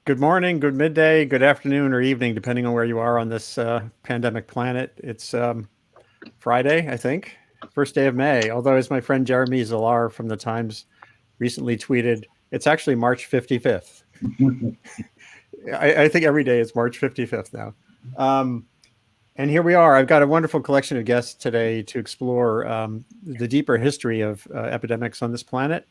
Good morning, good midday, good afternoon, or evening, depending on where you are on this pandemic planet. It's Friday, I think, first day of May. Although, as my friend Jeremy Zallar from the Times recently tweeted, it's actually March 55th. I think every day is March 55th now. And here we are. I've got a wonderful collection of guests today to explore the deeper history of epidemics on this planet.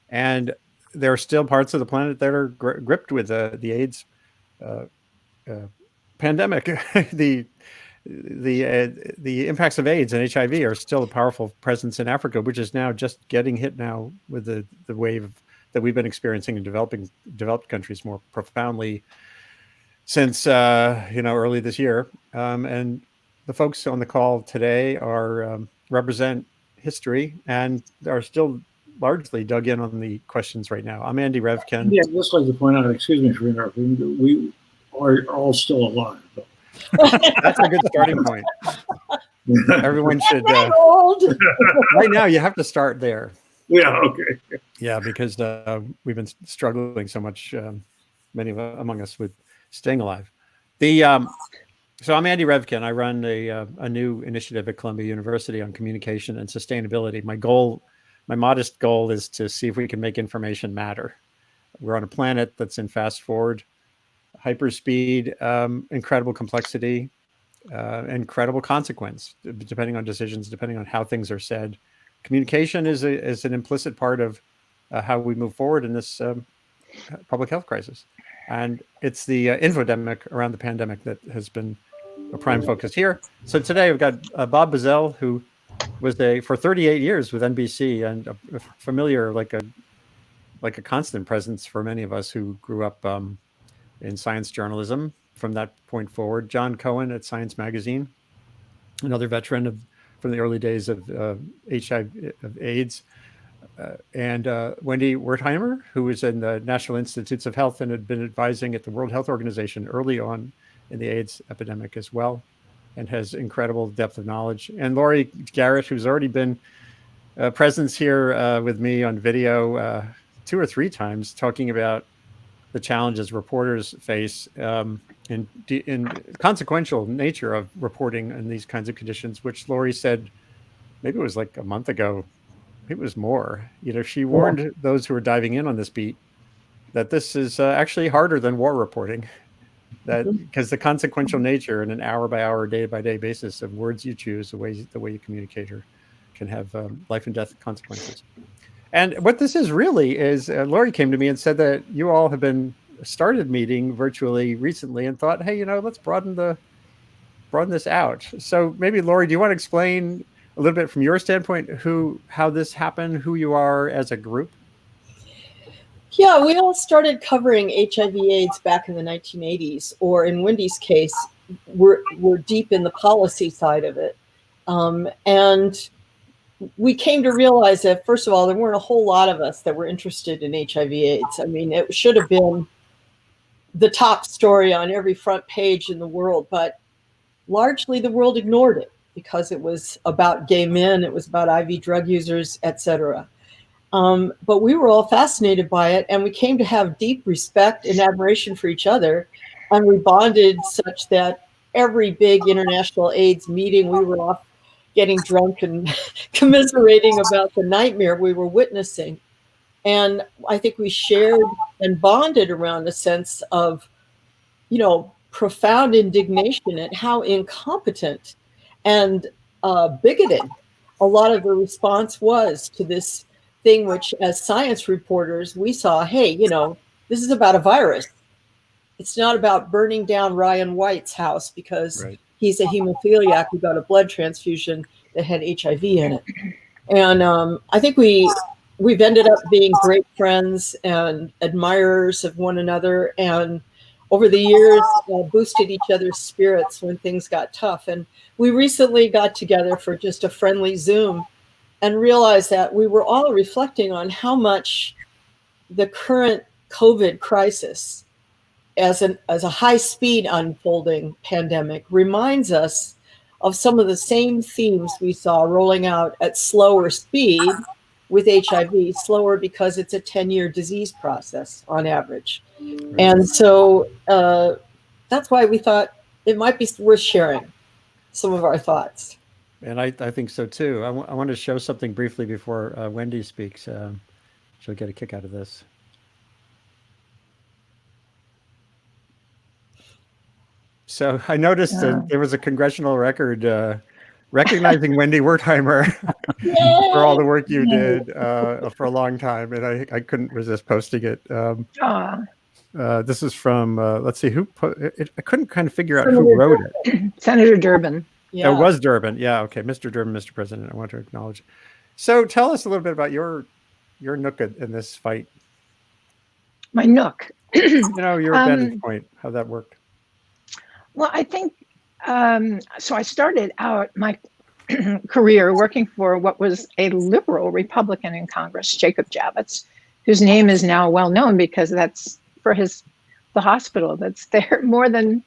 And there are still parts of the planet that are gripped with the AIDS pandemic. The impacts of AIDS and HIV are still a powerful presence in Africa, which is now just getting hit now with the wave that we've been experiencing in developed countries more profoundly since early this year. And the folks on the call today represent history and are still largely dug in on the questions right now. I'm Andy Revkin. Yeah, I'd just like to point out, excuse me for interrupting, we are all still alive. That's a good starting point. Everyone should. Right now, you have to start there. Yeah, okay. Yeah, because we've been struggling so much, many among us, with staying alive. So I'm Andy Revkin. I run a new initiative at Columbia University on communication and sustainability. My modest goal is to see if we can make information matter. We're on a planet that's in fast forward, hyperspeed, incredible complexity, incredible consequence, depending on decisions, depending on how things are said. Communication is an implicit part of how we move forward in this public health crisis. And it's the infodemic around the pandemic that has been a prime focus here. So today we've got Bob Bazell, who was for 38 years with NBC and a familiar, like a constant presence for many of us who grew up in science journalism from that point forward. Jon Cohen at Science Magazine, another veteran from the early days of HIV, of AIDS, and Wendy Wertheimer, who was in the National Institutes of Health and had been advising at the World Health Organization early on in the AIDS epidemic as well, and has incredible depth of knowledge. And Laurie Garrett, who's already been a presence here with me on video 2 or 3 times, talking about the challenges reporters face in consequential nature of reporting in these kinds of conditions, which Laurie said, maybe it was like a month ago, it was more. She warned those who were diving in on this beat that this is actually harder than war reporting. Because the consequential nature in an hour-by-hour, day-by-day basis of words you choose, the way you communicate can have life and death consequences. And what this is really is, Laurie came to me and said that you all have started meeting virtually recently and thought, hey, let's broaden this out. So maybe, Laurie, do you want to explain a little bit from your standpoint how this happened, who you are as a group? Yeah, we all started covering HIV/AIDS back in the 1980s, or in Wendy's case, we're deep in the policy side of it. And we came to realize that, first of all, there weren't a whole lot of us that were interested in HIV/AIDS. I mean, it should have been the top story on every front page in the world, but largely the world ignored it because it was about gay men, it was about IV drug users, etc. But we were all fascinated by it, and we came to have deep respect and admiration for each other, and we bonded such that every big international AIDS meeting, we were off getting drunk and commiserating about the nightmare we were witnessing. And I think we shared and bonded around a sense of, profound indignation at how incompetent and bigoted a lot of the response was to this thing, which as science reporters, we saw, hey, this is about a virus. It's not about burning down Ryan White's house because he's a hemophiliac who got a blood transfusion that had HIV in it. And I think we've ended up being great friends and admirers of one another, and over the years boosted each other's spirits when things got tough. And we recently got together for just a friendly Zoom and realized that we were all reflecting on how much the current COVID crisis, as a high-speed unfolding pandemic, reminds us of some of the same themes we saw rolling out at slower speed with HIV, slower because it's a 10-year disease process on average. Right. And so that's why we thought it might be worth sharing some of our thoughts. And I think so too. I want to show something briefly before Wendy speaks. She'll get a kick out of this. So I noticed that there was a congressional record recognizing Wendy Wertheimer for all the work you did for a long time, and I couldn't resist posting it. This is from, let's see, who put it? I couldn't kind of figure out who wrote it. Senator Durbin. Yeah. It was Durbin. Yeah, okay. Mr. Durbin, Mr. President, I want to acknowledge. So tell us a little bit about your nook in this fight. My nook. Your vantage point, how that worked. Well, I think, so I started out my career working for what was a liberal Republican in Congress, Jacob Javits, whose name is now well known because that's for the hospital that's there more than,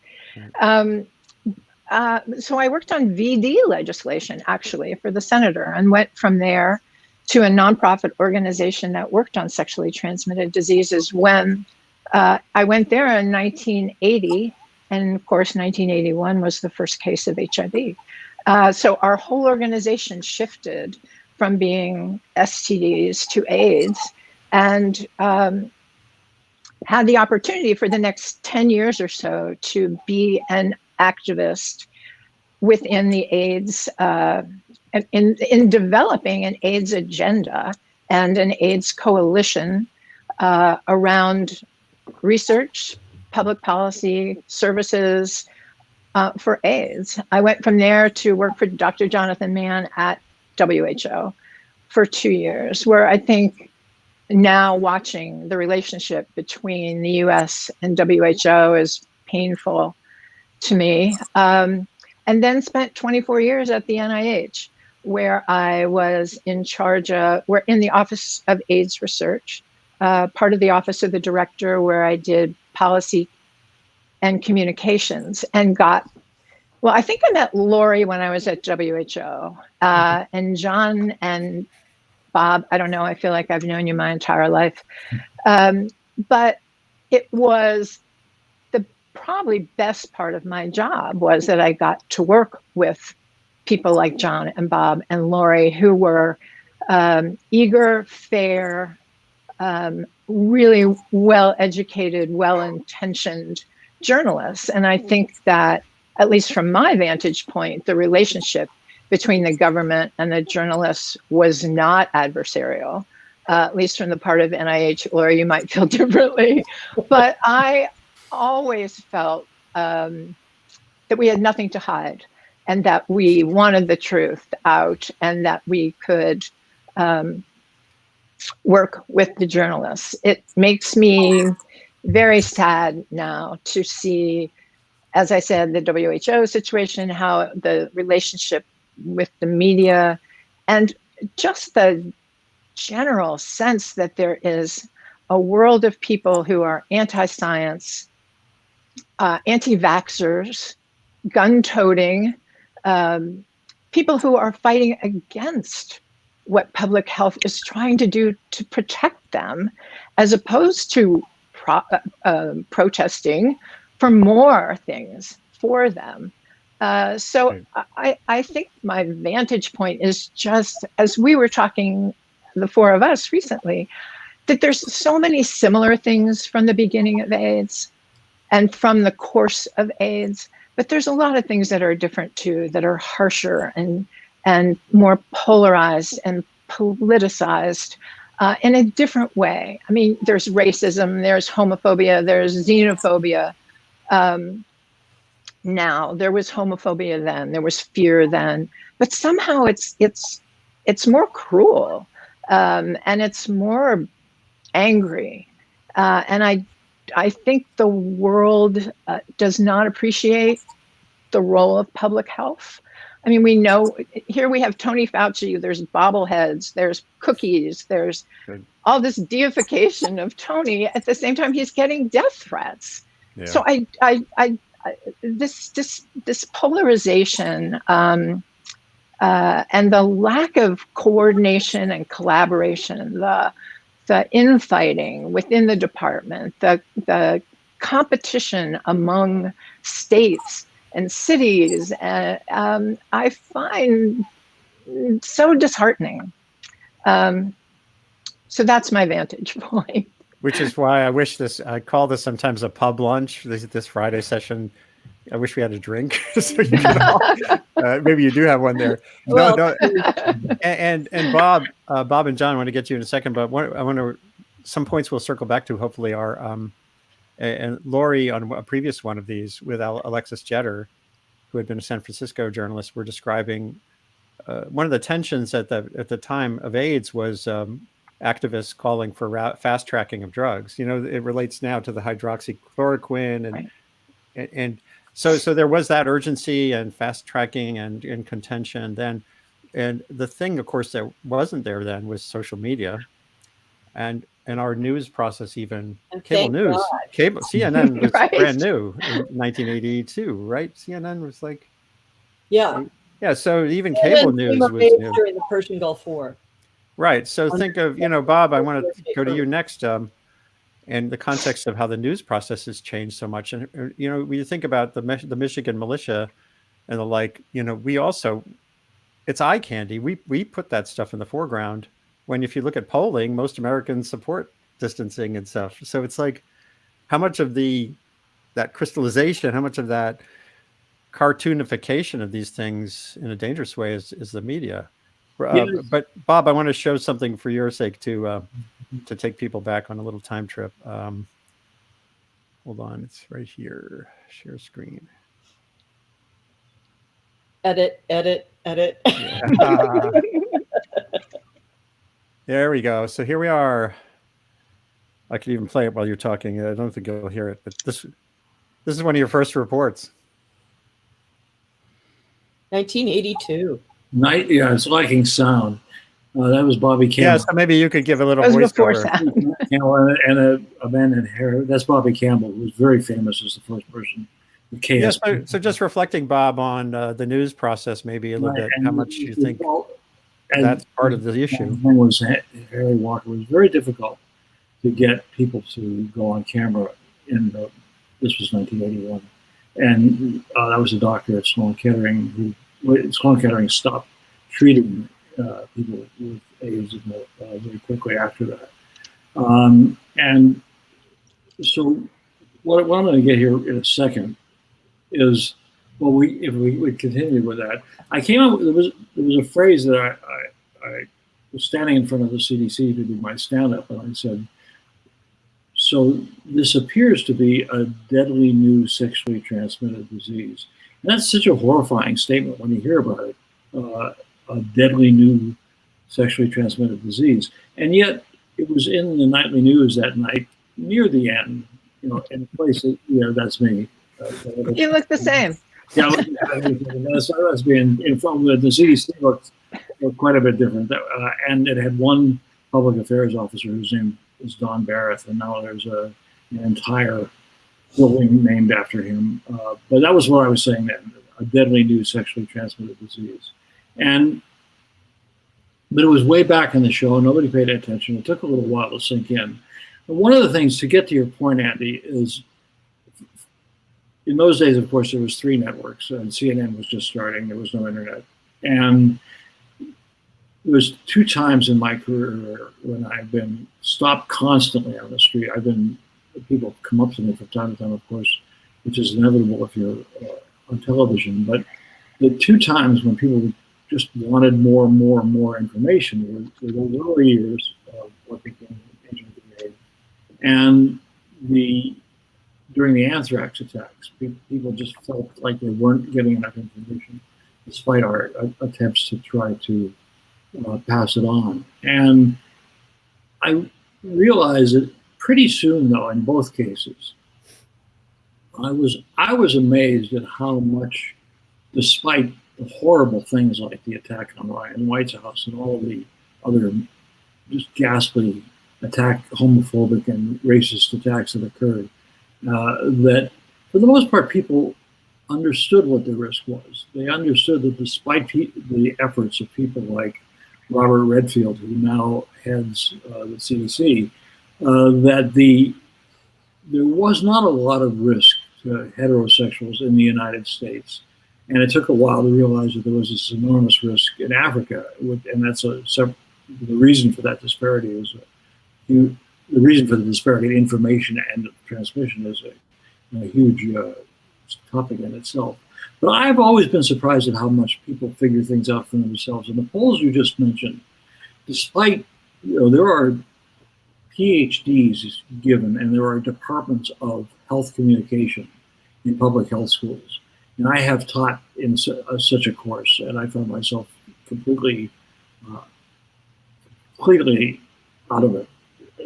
so I worked on VD legislation actually for the senator and went from there to a nonprofit organization that worked on sexually transmitted diseases when I went there in 1980. And of course, 1981 was the first case of HIV. So our whole organization shifted from being STDs to AIDS, and had the opportunity for the next 10 years or so to be an activist within the AIDS, in developing an AIDS agenda and an AIDS coalition around research, public policy, services for AIDS. I went from there to work for Dr. Jonathan Mann at WHO for 2 years, where I think now watching the relationship between the US and WHO is painful to me. And then spent 24 years at the NIH, where I was in charge of, we're in the Office of AIDS Research, part of the Office of the Director, where I did policy and communications and I think I met Laurie when I was at WHO, and John and Bob, I don't know, I feel like I've known you my entire life. But it was the probably best part of my job was that I got to work with people like John and Bob and Laurie, who were eager, fair, really well-educated, well-intentioned journalists. And I think that, at least from my vantage point, the relationship between the government and the journalists was not adversarial, at least from the part of NIH, or you might feel differently. But I always felt that we had nothing to hide and that we wanted the truth out and that we could work with the journalists. It makes me very sad now to see, as I said, the WHO situation, how the relationship with the media, and just the general sense that there is a world of people who are anti-science, anti-vaxxers, gun-toting, people who are fighting against what public health is trying to do to protect them, as opposed to protesting for more things for them. So I think my vantage point is just, as we were talking, the four of us recently, that there's so many similar things from the beginning of AIDS and from the course of AIDS, but there's a lot of things that are different too, that are harsher and more polarized and politicized in a different way. I mean, there's racism, there's homophobia, there's xenophobia. Now there was homophobia then, there was fear then, but somehow it's more cruel and it's more angry. And I think the world does not appreciate the role of public health. I mean, we know, here we have Tony Fauci, there's bobbleheads, there's cookies, there's all this deification of Tony. At the same time, he's getting death threats. Yeah. So this polarization and the lack of coordination and collaboration, the infighting within the department, the competition among states and cities, I find so disheartening. So that's my vantage point. Which is why I call this sometimes a pub lunch, this Friday session. I wish we had a drink. So you can all, maybe you do have one there. Well, No. And Bob and John, I want to get to you in a second, but some points we'll circle back to, hopefully, are, and Laurie on a previous one of these with Alexis Jeter, who had been a San Francisco journalist, were describing one of the tensions at the time of AIDS was activists calling for fast tracking of drugs. You know, it relates now to the hydroxychloroquine and so there was that urgency and fast tracking and contention then. And the thing, of course, that wasn't there then was social media and our news process, even cable news. CNN was Right. brand new in 1982, right? CNN was like, yeah. So even cable news was new. During the Persian Gulf War. Right. So think of, Bob, I want to go to you next. And the context of how the news process has changed so much. And, when you think about the Michigan militia and the like, we also, it's eye candy. We put that stuff in the foreground when, if you look at polling, most Americans support distancing and stuff. So it's like, how much of that crystallization, how much of that cartoonification of these things in a dangerous way is the media. Yes. But Bob, I want to show something for your sake to take people back on a little time trip. Hold on, it's right here. Share screen. Edit. Yeah. There we go. So here we are. I could even play it while you're talking. I don't think you'll hear it, but this is one of your first reports. 1982. Yeah, it's lacking sound. That was Bobby Campbell. Yeah, so maybe you could give a little That was before voiceover. sound. And a man in hair. That's Bobby Campbell, who was very famous as the first person. The KS. Yeah, so just reflecting, Bob, on the news process, maybe a little bit, how much you think that's part of the issue. The thing was, Harry Walker was very difficult to get people to go on camera. This was 1981, and that was a doctor at Sloan Kettering Sloan Kettering stopped treating people with AIDS very quickly after that. And so what I'm going to get here in a second is, if we continue with that, I came up with, there was a phrase that I was standing in front of the CDC to do my stand-up, and I said, so this appears to be a deadly new sexually transmitted disease. And that's such a horrifying statement when you hear about it, a deadly new sexually transmitted disease. And yet it was in the nightly news that night near the end, in a place that, that's me. You look the same. Yeah, that's being informed. The CDC looked quite a bit different. And it had one public affairs officer whose name was Don Barrett, and now there's an entire building named after him. But that was what I was saying then, a deadly new sexually transmitted disease. But it was way back in the show. Nobody paid attention. It took a little while to sink in. But one of the things, to get to your point, Andy, is in those days, of course, there was 3 networks, and CNN was just starting. There was no internet. And there was 2 times in my career when I've been stopped constantly on the street. People come up to me from time to time, of course, which is inevitable if you're on television. But the 2 times when people just wanted more information were the early years of what became HIV. And during the anthrax attacks, people just felt like they weren't getting enough information, despite our attempts to try to pass it on. And I realized that pretty soon, though, in both cases, I was amazed at how much, despite the horrible things like the attack on Ryan White's house and all the other just ghastly homophobic and racist attacks that occurred, that for the most part, people understood what the risk was. They understood that despite the efforts of people like Robert Redfield, who now heads the CDC, that there was not a lot of risk to heterosexuals in the United States. And it took a while to realize that there was this enormous risk in Africa. And that's the reason for that disparity is the reason for the disparity in information and transmission is a huge topic in itself. But I've always been surprised at how much people figure things out for themselves. And the polls you just mentioned, despite, there are PhDs given and there are departments of health communication in public health schools. And I have taught in such a course, and I found myself completely out of it,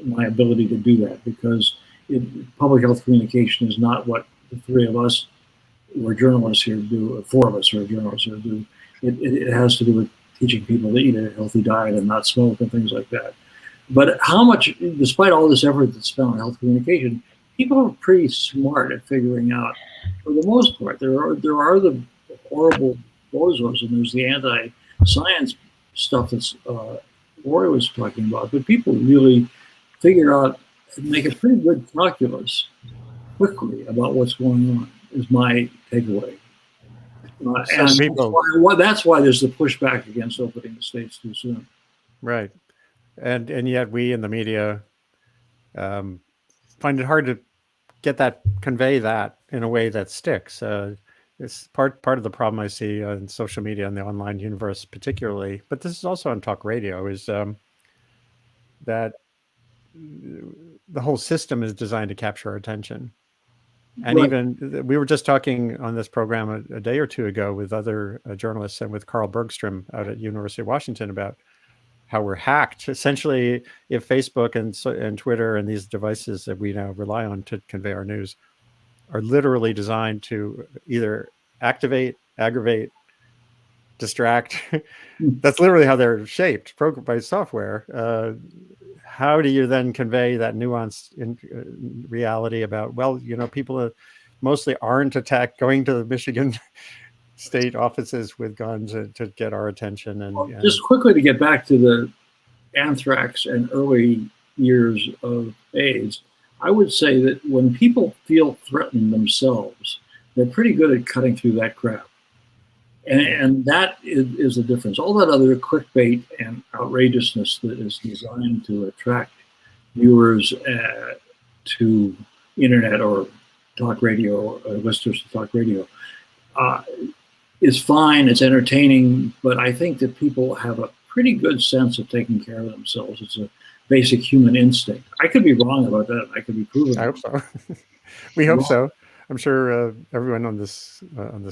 my ability to do that, because public health communication is not what the three of us who are journalists here do, four of us who are journalists here do. It has to do with teaching people to eat a healthy diet and not smoke and things like that. But how much, despite all this effort that's spent on health communication, people are pretty smart at figuring out, for the most part. There are the horrible bozos, and there's the anti-science stuff that's Laurie was talking about. But people really figure out and make a pretty good calculus quickly about what's going on, is my takeaway. And that's why there's the pushback against opening the states too soon. Right. And yet we in the media find it hard to convey that in a way that sticks. It's part of the problem I see in social media and the online universe particularly, but this is also on talk radio, is that the whole system is designed to capture our attention. And right. Even we were just talking on this program a day or two ago with other journalists and with Carl Bergstrom out at University of Washington about how we're hacked. Essentially, if Facebook and Twitter and these devices that we now rely on to convey our news are literally designed to either activate, aggravate, distract. That's literally how they're shaped by software. How do you then convey that nuance in reality about, people mostly aren't going to the Michigan state offices with guns to get our attention. And just quickly to get back to the anthrax and early years of AIDS, I would say that when people feel threatened themselves, they're pretty good at cutting through that crap. And that is the difference. All that other clickbait and outrageousness that is designed to attract viewers to internet or talk radio, or listeners to talk radio, is fine, it's entertaining, but I think that people have a pretty good sense of taking care of themselves. It's a basic human instinct. I could be wrong about that. I could be proven. I hope so. We hope so. I'm sure everyone on this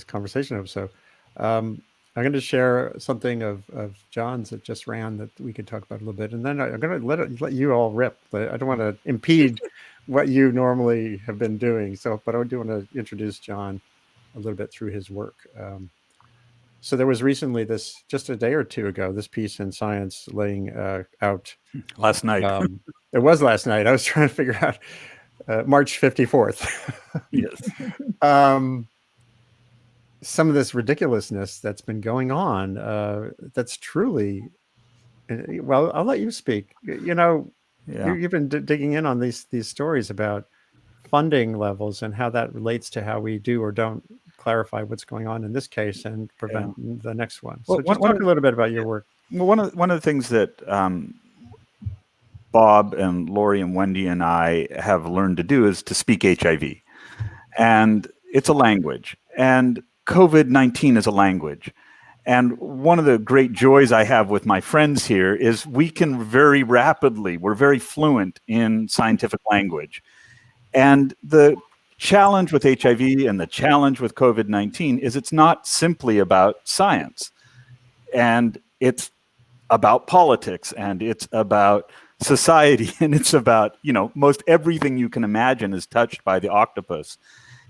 conversation hopes so. I'm going to share something of John's that just ran that we could talk about a little bit, and then I'm going to let you all rip. But I don't want to impede what you normally have been doing. But I do want to introduce John a little bit through his work. So there was recently just a day or two ago, this piece in Science laying out. Last night. It was last night. I was trying to figure out March 54th. Yes. Some of this ridiculousness that's been going on, that's truly, well, I'll let you speak. You've been digging in on these stories about funding levels and how that relates to how we do or don't clarify what's going on in this case and prevent the next one. So just talk a little bit about your work. Well, one of the things that Bob and Laurie and Wendy and I have learned to do is to speak HIV. And it's a language. And COVID-19 is a language. And one of the great joys I have with my friends here is we can very rapidly, we're very fluent in scientific language. And the challenge with HIV and the challenge with COVID-19 is it's not simply about science. And it's about politics, and it's about society, and it's about, most everything you can imagine is touched by the octopus.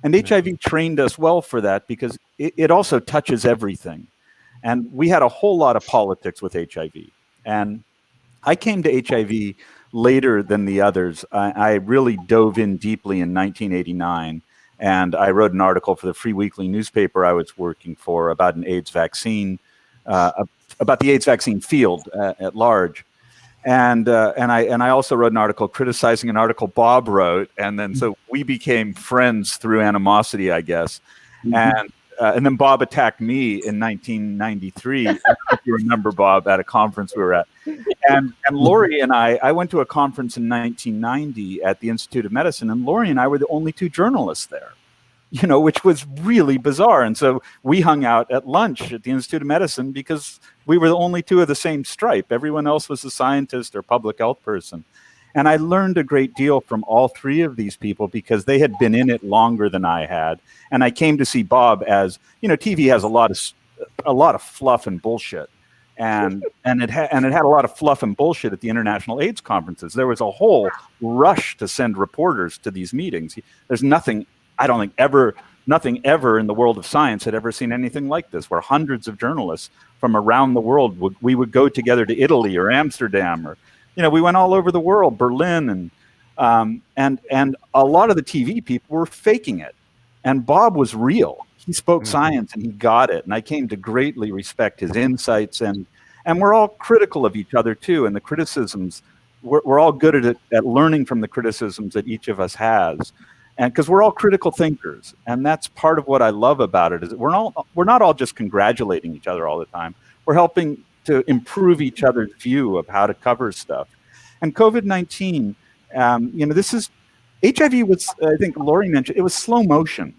And HIV trained us well for that because it also touches everything. And we had a whole lot of politics with HIV. And I came to HIV later than the others. I really dove in deeply in 1989. And I wrote an article for the Free Weekly newspaper I was working for about an AIDS vaccine, about the AIDS vaccine field at large. And I also wrote an article criticizing an article Bob wrote, and then so we became friends through animosity, I guess. And then Bob attacked me in 1993. If you remember, Bob, at a conference we were at. And Laurie and I went to a conference in 1990 at the Institute of Medicine, and Laurie and I were the only two journalists there, which was really bizarre. And so we hung out at lunch at the Institute of Medicine because we were the only two of the same stripe. Everyone else was a scientist or public health person. And I learned a great deal from all three of these people because they had been in it longer than I had. And I came to see Bob as, TV has a lot of fluff and bullshit. And it had a lot of fluff and bullshit at the international AIDS conferences. There was a whole rush to send reporters to these meetings. There's nothing ever in the world of science had ever seen anything like this, where hundreds of journalists from around the world would go together to Italy or Amsterdam, or we went all over the world, Berlin, and a lot of the TV people were faking it, and Bob was real. He spoke science and he got it, and I came to greatly respect his insights, and we're all critical of each other too, and the criticisms we're all good at learning from the criticisms that each of us has. And because we're all critical thinkers, and that's part of what I love about it, is that we're not all just congratulating each other all the time. We're helping to improve each other's view of how to cover stuff. And COVID-19, HIV was, I think Laurie mentioned, it was slow motion.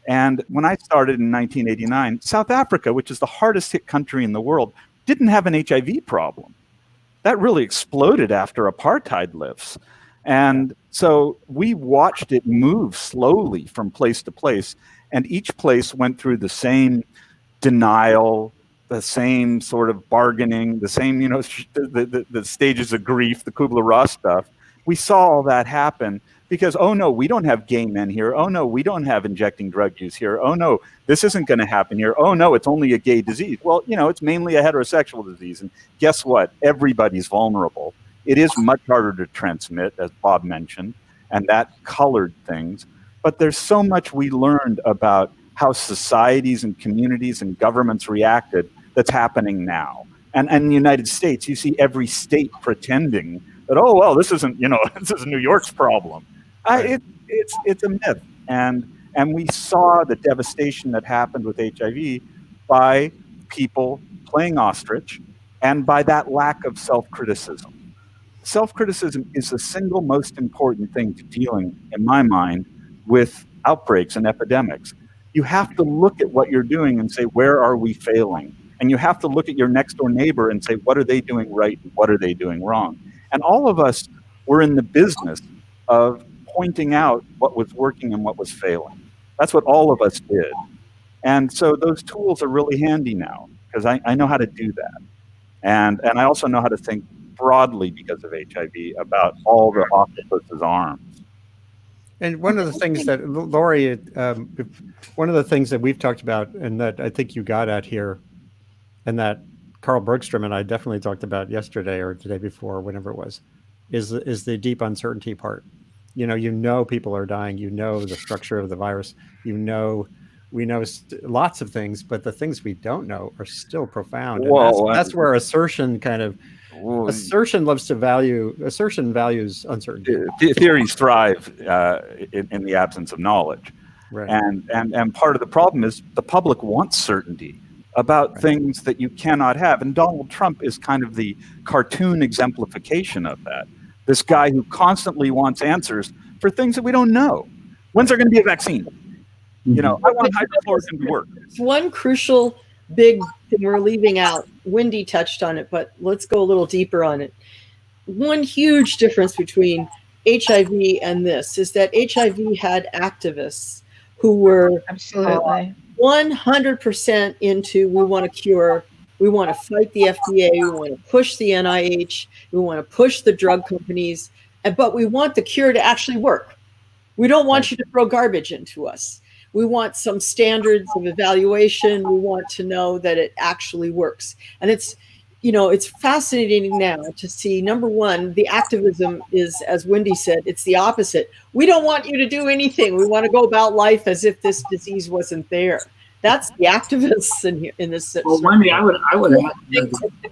And when I started in 1989, South Africa, which is the hardest hit country in the world, didn't have an HIV problem. That really exploded after apartheid lifts. And so we watched it move slowly from place to place, and each place went through the same denial, the same sort of bargaining, the same, the stages of grief, the Kubler-Ross stuff. We saw all that happen because, oh no, we don't have gay men here. Oh no, we don't have injecting drug use here. Oh no, this isn't going to happen here. Oh no, it's only a gay disease. Well, it's mainly a heterosexual disease. And guess what? Everybody's vulnerable. It is much harder to transmit, as Bob mentioned, and that colored things. But there's so much we learned about how societies and communities and governments reacted that's happening now. And in the United States, you see every state pretending that, oh, well, this isn't, this is New York's problem. It's a myth. And we saw the devastation that happened with HIV by people playing ostrich and by that lack of self-criticism. Self-criticism is the single most important thing to dealing, in my mind, with outbreaks and epidemics. You have to look at what you're doing and say, where are we failing? And you have to look at your next door neighbor and say, what are they doing right and what are they doing wrong? And all of us were in the business of pointing out what was working and what was failing. That's what all of us did. And so those tools are really handy now because I know how to do that. And I also know how to think broadly because of HIV about all the octopus's arms. And one of the things that Laurie, one of the things that we've talked about, and that I think you got at here, and that Carl Bergstrom and I definitely talked about yesterday or the day before, whenever it was, is the deep uncertainty part. People are dying. The structure of the virus. We know lots of things, but the things we don't know are still profound. And that's where assertion values uncertainty. Theories thrive in the absence of knowledge. Right. And part of the problem is the public wants certainty about things that you cannot have. And Donald Trump is kind of the cartoon exemplification of that. This guy who constantly wants answers for things that we don't know. When's there going to be a vaccine? I want hydrochloroquine to work. One crucial big thing we're leaving out. Wendy touched on it, but let's go a little deeper on it. One huge difference between HIV and this is that HIV had activists who were absolutely 100% into we want to cure, we want to fight the FDA, we want to push the NIH, we want to push the drug companies, but we want the cure to actually work. We don't want you to throw garbage into us. We want some standards of evaluation. We want to know that it actually works. And it's fascinating now to see, number one, the activism is, as Wendy said, it's the opposite. We don't want you to do anything. We want to go about life as if this disease wasn't there. That's the activists in this. Well, Wendy, I would add.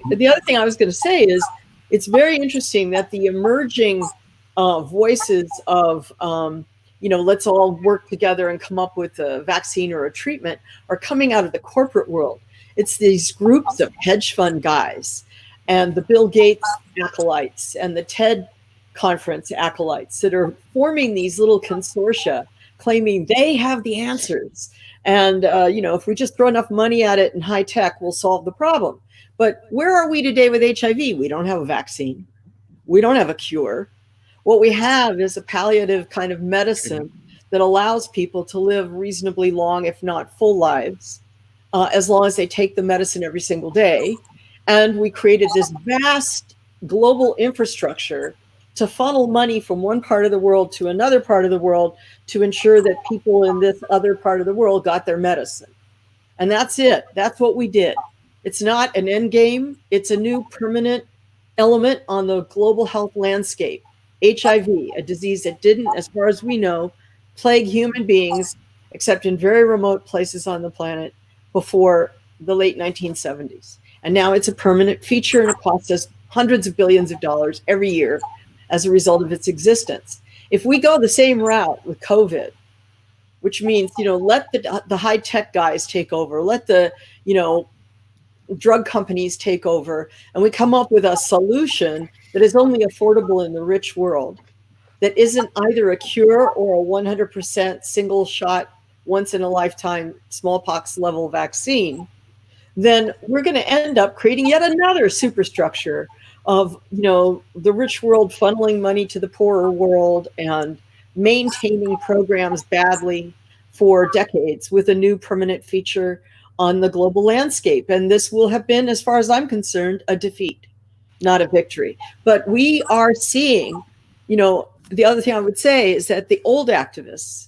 The other thing I was going to say is, it's very interesting that the emerging voices of, let's all work together and come up with a vaccine or a treatment are coming out of the corporate world. It's these groups of hedge fund guys and the Bill Gates acolytes and the TED conference acolytes that are forming these little consortia claiming they have the answers. And, if we just throw enough money at it and high tech, we'll solve the problem. But where are we today with HIV? We don't have a vaccine. We don't have a cure. What we have is a palliative kind of medicine that allows people to live reasonably long, if not full lives, as long as they take the medicine every single day. And we created this vast global infrastructure to funnel money from one part of the world to another part of the world to ensure that people in this other part of the world got their medicine. And that's it. That's what we did. It's not an end game. It's a new permanent element on the global health landscape. HIV, a disease that didn't, as far as we know, plague human beings, except in very remote places on the planet, before the late 1970s. And now it's a permanent feature, and it costs us hundreds of billions of dollars every year as a result of its existence. If we go the same route with COVID, which means, let the high tech guys take over, let the, drug companies take over, and we come up with a solution that is only affordable in the rich world, that isn't either a cure or a 100% single shot, once in a lifetime smallpox level vaccine, then we're going to end up creating yet another superstructure of, the rich world funneling money to the poorer world and maintaining programs badly for decades with a new permanent feature on the global landscape. And this will have been, as far as I'm concerned, a defeat, not a victory. But we are seeing, the other thing I would say is that the old activists,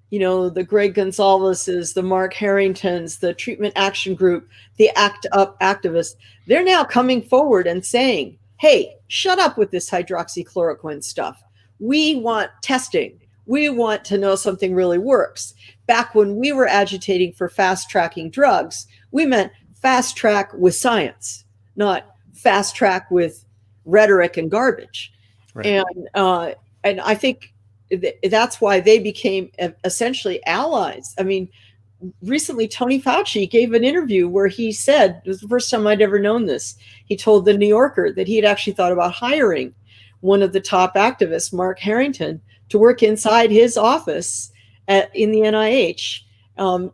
the Greg Gonzaleses, the Mark Harringtons, the Treatment Action Group, the ACT UP activists, they're now coming forward and saying, hey, shut up with this hydroxychloroquine stuff. We want testing. We want to know something really works. Back when we were agitating for fast tracking drugs, we meant fast track with science, not fast track with rhetoric and garbage. Right. And I think that's why they became essentially allies. I mean, recently Tony Fauci gave an interview where he said, it was the first time I'd ever known this, he told the New Yorker that he had actually thought about hiring one of the top activists, Mark Harrington, to work inside his office in the NIH,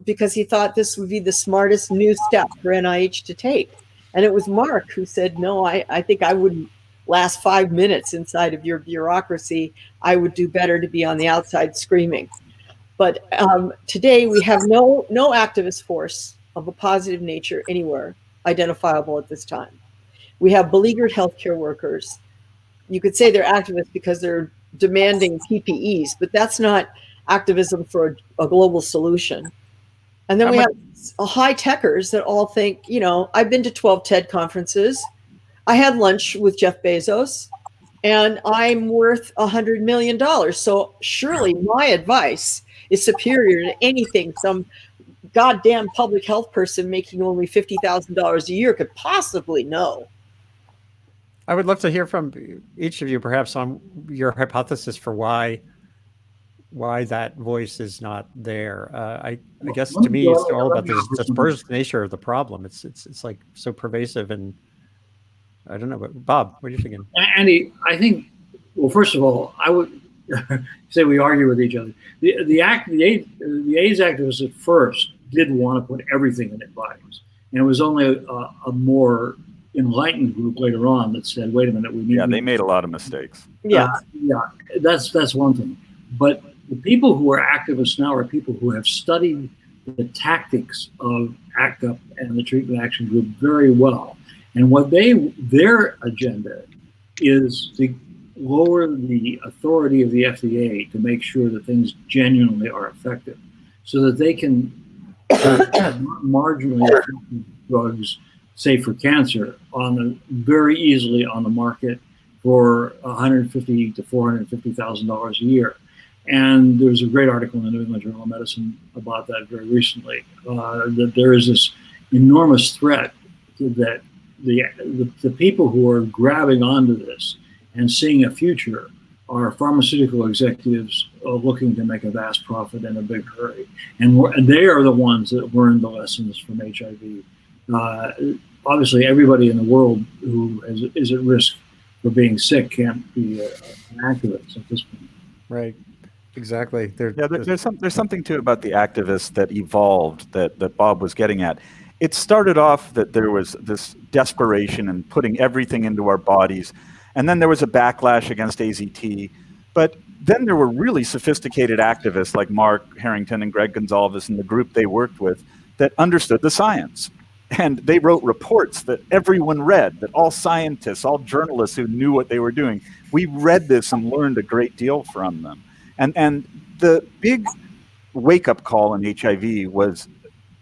because he thought this would be the smartest new step for NIH to take. And it was Mark who said, no, I think I wouldn't last 5 minutes inside of your bureaucracy. I would do better to be on the outside screaming. But today we have no activist force of a positive nature anywhere identifiable at this time. We have beleaguered healthcare workers. You could say they're activists because they're demanding PPEs, but that's not activism for a global solution. And then we have high techers that all think, I've been to 12 TED conferences. I had lunch with Jeff Bezos, and I'm worth $100 million. So surely my advice is superior to anything some goddamn public health person making only $50,000 a year could possibly know. I would love to hear from each of you, perhaps, on your hypothesis for why that voice is not there. I guess to me, it's all about the dispersed nature of the problem. It's like so pervasive, and I don't know. But Bob, what are you thinking? Andy, I think. Well, first of all, I would say we argue with each other. The AIDS activists at first did want to put everything in their bodies, and it was only a more enlightened group later on that said, "Wait a minute, we need." Yeah, they made a lot of mistakes. Yeah, that's one thing. But the people who are activists now are people who have studied the tactics of ACT UP and the Treatment Action Group very well, and what their agenda is to lower the authority of the FDA to make sure that things genuinely are effective, so that they can marginally effective drugs say for cancer, very easily on the market for $150,000 to $450,000 a year. And there was a great article in the New England Journal of Medicine about that very recently, that there is this enormous threat that the people who are grabbing onto this and seeing a future are pharmaceutical executives looking to make a vast profit in a big hurry. And they are the ones that learned the lessons from HIV. Obviously, everybody in the world who is at risk for being sick can't be an activist at this point. Right. Exactly. There's something too about the activists that evolved that Bob was getting at. It started off that there was this desperation and putting everything into our bodies, and then there was a backlash against AZT. But then there were really sophisticated activists like Mark Harrington and Greg Gonzalez and the group they worked with that understood the science. And they wrote reports that everyone read, that all scientists, all journalists who knew what they were doing, we read this and learned a great deal from them. And the big wake-up call in HIV was,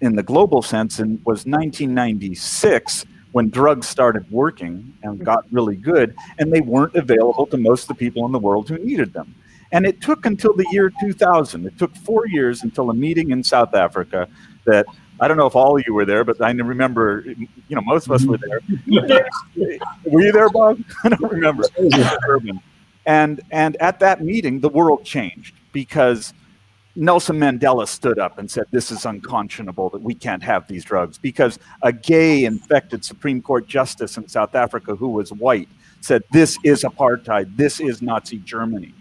in the global sense, and was 1996, when drugs started working and got really good, and they weren't available to most of the people in the world who needed them. And it took until the year 2000. It took 4 years until a meeting in South Africa that, I don't know if all of you were there, but I remember, most of us were there. Were you there, Bob? I don't remember. And at that meeting, the world changed because Nelson Mandela stood up and said, this is unconscionable, that we can't have these drugs. Because a gay infected Supreme Court justice in South Africa who was white said, this is apartheid, this is Nazi Germany.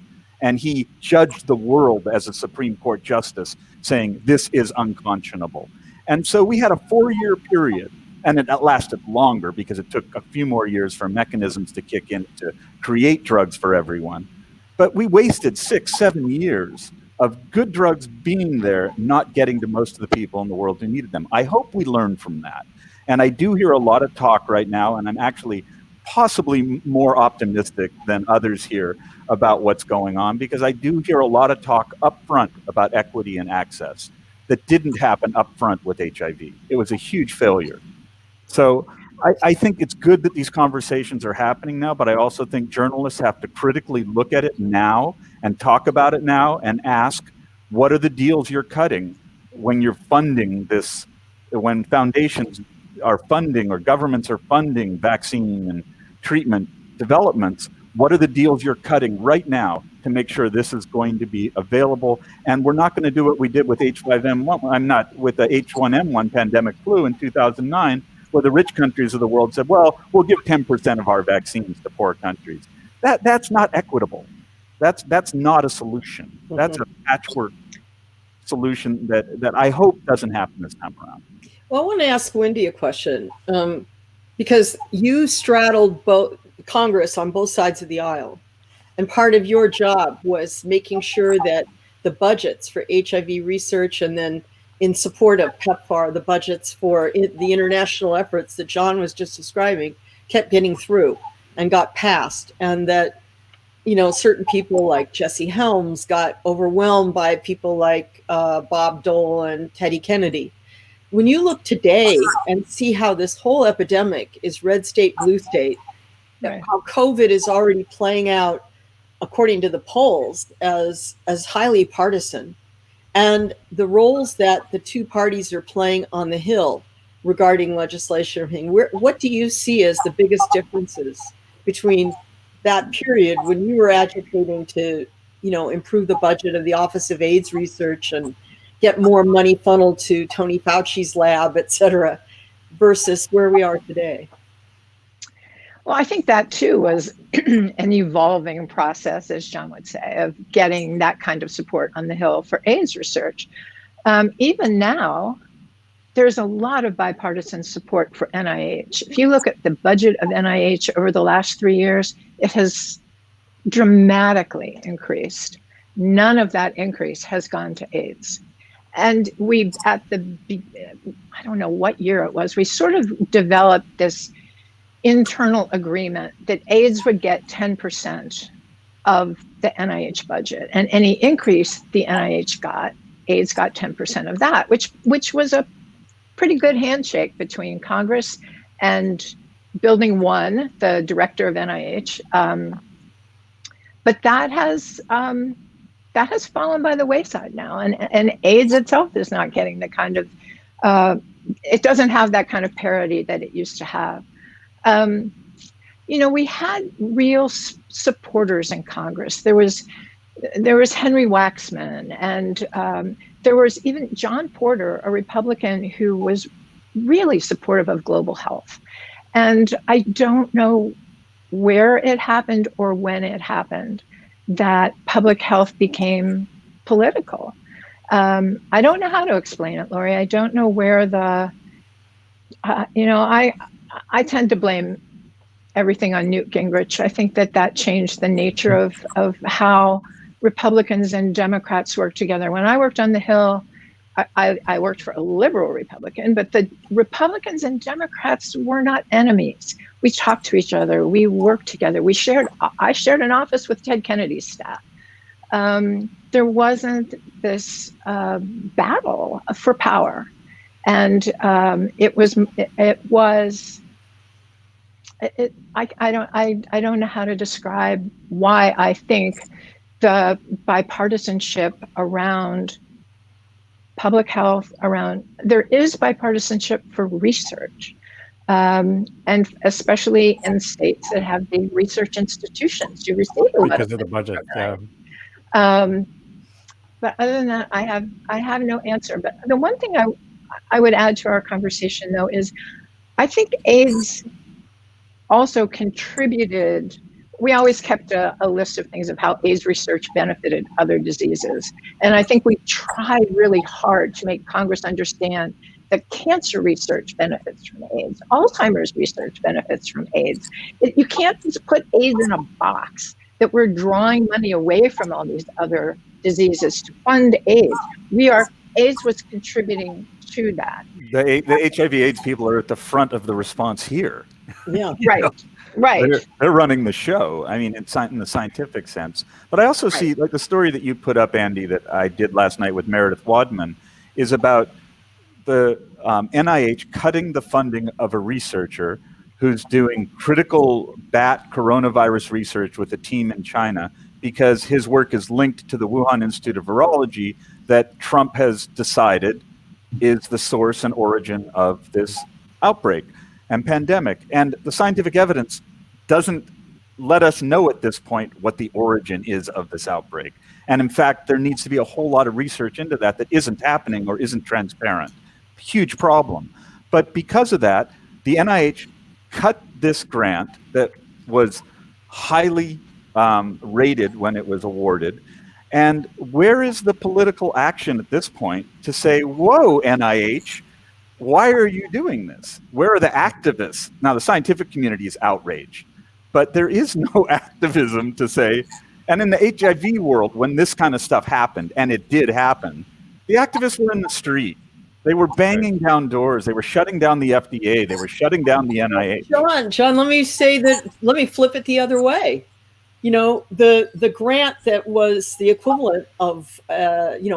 And he judged the world as a Supreme Court justice, saying, this is unconscionable. And so we had a 4-year period, and it lasted longer because it took a few more years for mechanisms to kick in to create drugs for everyone. But we wasted 6-7 years of good drugs being there, not getting to most of the people in the world who needed them. I hope we learn from that. And I do hear a lot of talk right now, and I'm actually possibly more optimistic than others here about what's going on, because I do hear a lot of talk up front about equity and access that didn't happen up front with HIV. It was a huge failure. So I think it's good that these conversations are happening now, but I also think journalists have to critically look at it now and talk about it now and ask, what are the deals you're cutting when you're funding this, when foundations are funding or governments are funding vaccine and treatment developments? What are the deals you're cutting right now to make sure this is going to be available? And we're not going to do what we did with H5N1, with the H1N1 pandemic flu in 2009, where the rich countries of the world said, well, we'll give 10% of our vaccines to poor countries. That's not equitable. That's not a solution. That's a patchwork solution that I hope doesn't happen this time around. Well, I want to ask Wendy a question, because you straddled both Congress on both sides of the aisle. And part of your job was making sure that the budgets for HIV research, and then in support of PEPFAR, the budgets for the international efforts that John was just describing, kept getting through and got passed. And that, certain people like Jesse Helms got overwhelmed by people like Bob Dole and Teddy Kennedy. When you look today and see how this whole epidemic is red state, blue state, right, how COVID is already playing out, according to the polls, as highly partisan, and the roles that the two parties are playing on the Hill regarding legislation, what do you see as the biggest differences between that period when you were agitating to, improve the budget of the Office of AIDS Research and get more money funneled to Tony Fauci's lab, et cetera, versus where we are today? Well, I think that too was an evolving process, as John would say, of getting that kind of support on the Hill for AIDS research. Even now, there's a lot of bipartisan support for NIH. If you look at the budget of NIH over the last 3 years, it has dramatically increased. None of that increase has gone to AIDS. And I don't know what year it was, we sort of developed this internal agreement that AIDS would get 10% of the NIH budget, and any increase the NIH got, AIDS got 10% of that, which was a pretty good handshake between Congress and building one, the director of NIH. But that has fallen by the wayside now, and AIDS itself is not getting the kind of it doesn't have that kind of parity that it used to have. We had real supporters in Congress. There was Henry Waxman, and there was even John Porter, a Republican who was really supportive of global health. And I don't know where it happened or when it happened that public health became political. I don't know how to explain it, Laurie. I don't know where I tend to blame everything on Newt Gingrich. I think that changed the nature of how Republicans and Democrats work together. When I worked on the Hill, I worked for a liberal Republican, but the Republicans and Democrats were not enemies. We talked to each other. We worked together. I shared an office with Ted Kennedy's staff. There wasn't this battle for power, and I don't know how to describe why I think the bipartisanship around public health, there is bipartisanship for research, and especially in states that have big research institutions. You receive a lot because of the budget. Right? But other than that, I have no answer. But the one thing I would add to our conversation, though, is I think AIDS also contributed. We always kept a list of things of how AIDS research benefited other diseases. And I think we tried really hard to make Congress understand that cancer research benefits from AIDS, Alzheimer's research benefits from AIDS. You can't just put AIDS in a box that we're drawing money away from all these other diseases to fund AIDS. AIDS was contributing to that. The HIV/AIDS people are at the front of the response here. Yeah, right. They're running the show. I mean, in the scientific sense. But I also see, like the story that you put up, Andy, that I did last night with Meredith Wadman, is about the NIH cutting the funding of a researcher who's doing critical bat coronavirus research with a team in China because his work is linked to the Wuhan Institute of Virology that Trump has decided is the source and origin of this outbreak and pandemic. And the scientific evidence doesn't let us know at this point what the origin is of this outbreak. And in fact, there needs to be a whole lot of research into that isn't happening or isn't transparent. Huge problem. But because of that, the NIH cut this grant that was highly rated when it was awarded. And where is the political action at this point to say, whoa, NIH, why are you doing this? Where are the activists? Now, the scientific community is outraged, but there is no activism to say, and in the HIV world, when this kind of stuff happened, and it did happen, the activists were in the street. They were banging down doors. They were shutting down the FDA. They were shutting down the NIH. John, let me flip it the other way. The grant that was the equivalent of,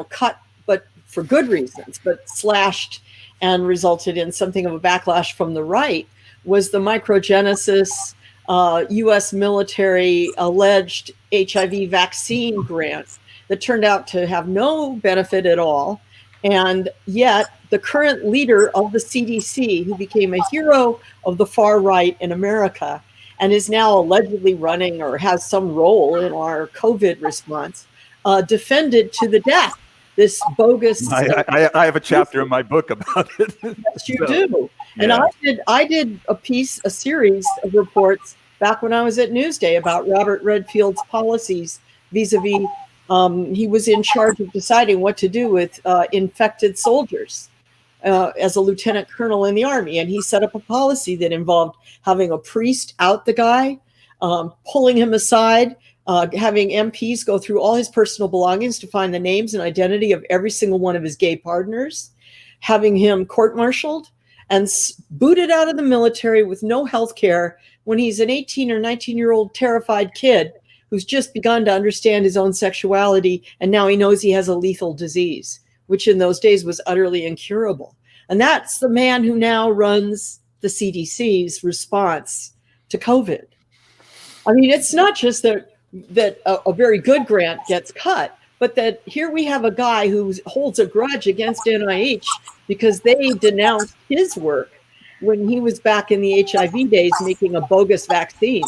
cut, but for good reasons, but slashed and resulted in something of a backlash from the right was the microgenesis U.S. military alleged HIV vaccine grant that turned out to have no benefit at all. And yet the current leader of the CDC, who became a hero of the far right in America and is now allegedly running or has some role in our COVID response, defended to the death this bogus. I have a chapter in my book about it. Yes, you do. Yeah. And I did a series of reports back when I was at Newsday about Robert Redfield's policies vis-a-vis. He was in charge of deciding what to do with infected soldiers as a lieutenant colonel in the Army. And he set up a policy that involved having a priest out the guy, pulling him aside, having MPs go through all his personal belongings to find the names and identity of every single one of his gay partners, having him court-martialed and booted out of the military with no health care when he's an 18 or 19-year-old terrified kid who's just begun to understand his own sexuality, and now he knows he has a lethal disease, which in those days was utterly incurable. And that's the man who now runs the CDC's response to COVID. I mean, it's not just that a very good grant gets cut, but that here we have a guy who holds a grudge against NIH because they denounced his work when he was back in the HIV days making a bogus vaccine.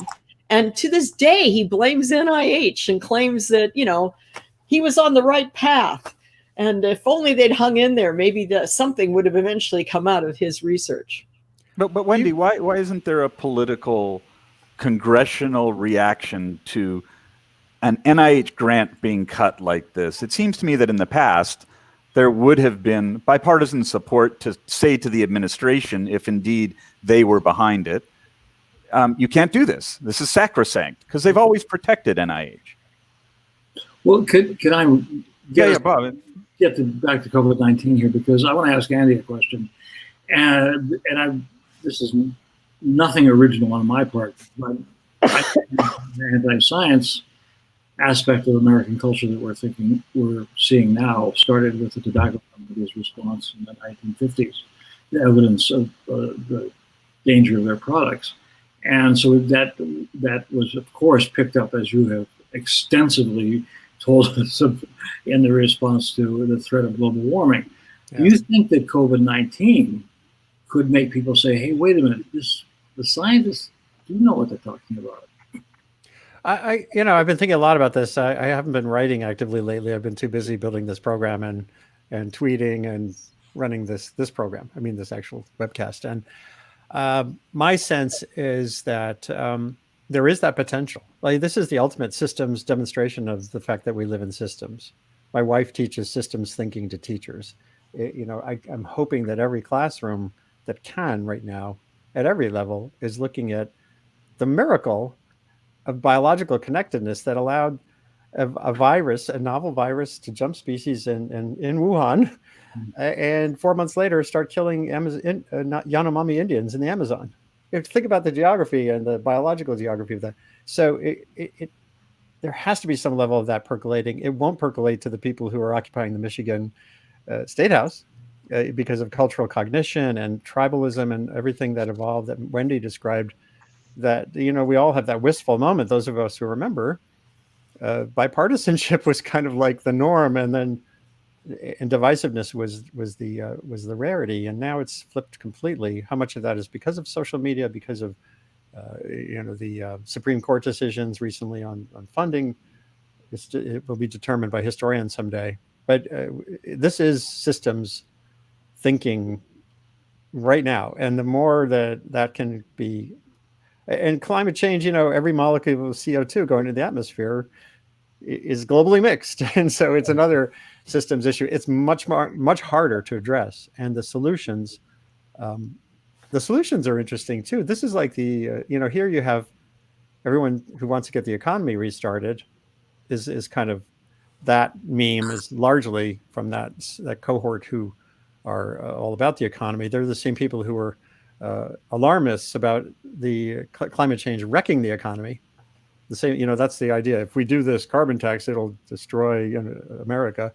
And to this day, he blames NIH and claims that, he was on the right path. And if only they'd hung in there, maybe something would have eventually come out of his research. But Wendy, why isn't there a political congressional reaction to an NIH grant being cut like this? It seems to me that in the past, there would have been bipartisan support to say to the administration, if indeed they were behind it, you can't do this. This is sacrosanct, because they've always protected NIH. Well, can I Bob. get back to COVID-19 here, because I want to ask Andy a question. And this is nothing original on my part, but I think the anti-science aspect of American culture that we're seeing now started with the tobacco company's response in the 1950s, the evidence of the danger of their products. And so that was, of course, picked up, as you have extensively told us in the response to the threat of global warming. Yeah. Do you think that COVID-19 could make people say, hey, wait a minute, the scientists do know what they're talking about? I've been thinking a lot about this. I haven't been writing actively lately. I've been too busy building this program and tweeting and running this program. I mean, this actual webcast. And my sense is that there is that potential. Like, this is the ultimate systems demonstration of the fact that we live in systems. My wife teaches systems thinking to teachers. I'm hoping that every classroom that can right now, at every level, is looking at the miracle of biological connectedness that allowed a novel virus, to jump species in Wuhan, and 4 months later start killing Yanomami Indians in the Amazon. You have to think about the geography and the biological geography of that. So there has to be some level of that percolating. It won't percolate to the people who are occupying the Michigan State House because of cultural cognition and tribalism and everything that evolved that Wendy described. That, we all have that wistful moment. Those of us who remember, bipartisanship was kind of like the norm, and divisiveness was the rarity. And now it's flipped completely. How much of that is because of social media, because of the Supreme Court decisions recently on funding? It will be determined by historians someday. But this is systems thinking right now, and the more that can be. And climate change, every molecule of CO2 going into the atmosphere is globally mixed. And so it's another systems issue. It's much harder to address. And the solutions are interesting too. This is like here you have everyone who wants to get the economy restarted is kind of, that meme is largely from that cohort who are all about the economy. They're the same people who are alarmists about the climate change wrecking the economy. The same, that's the idea. If we do this carbon tax, it'll destroy America.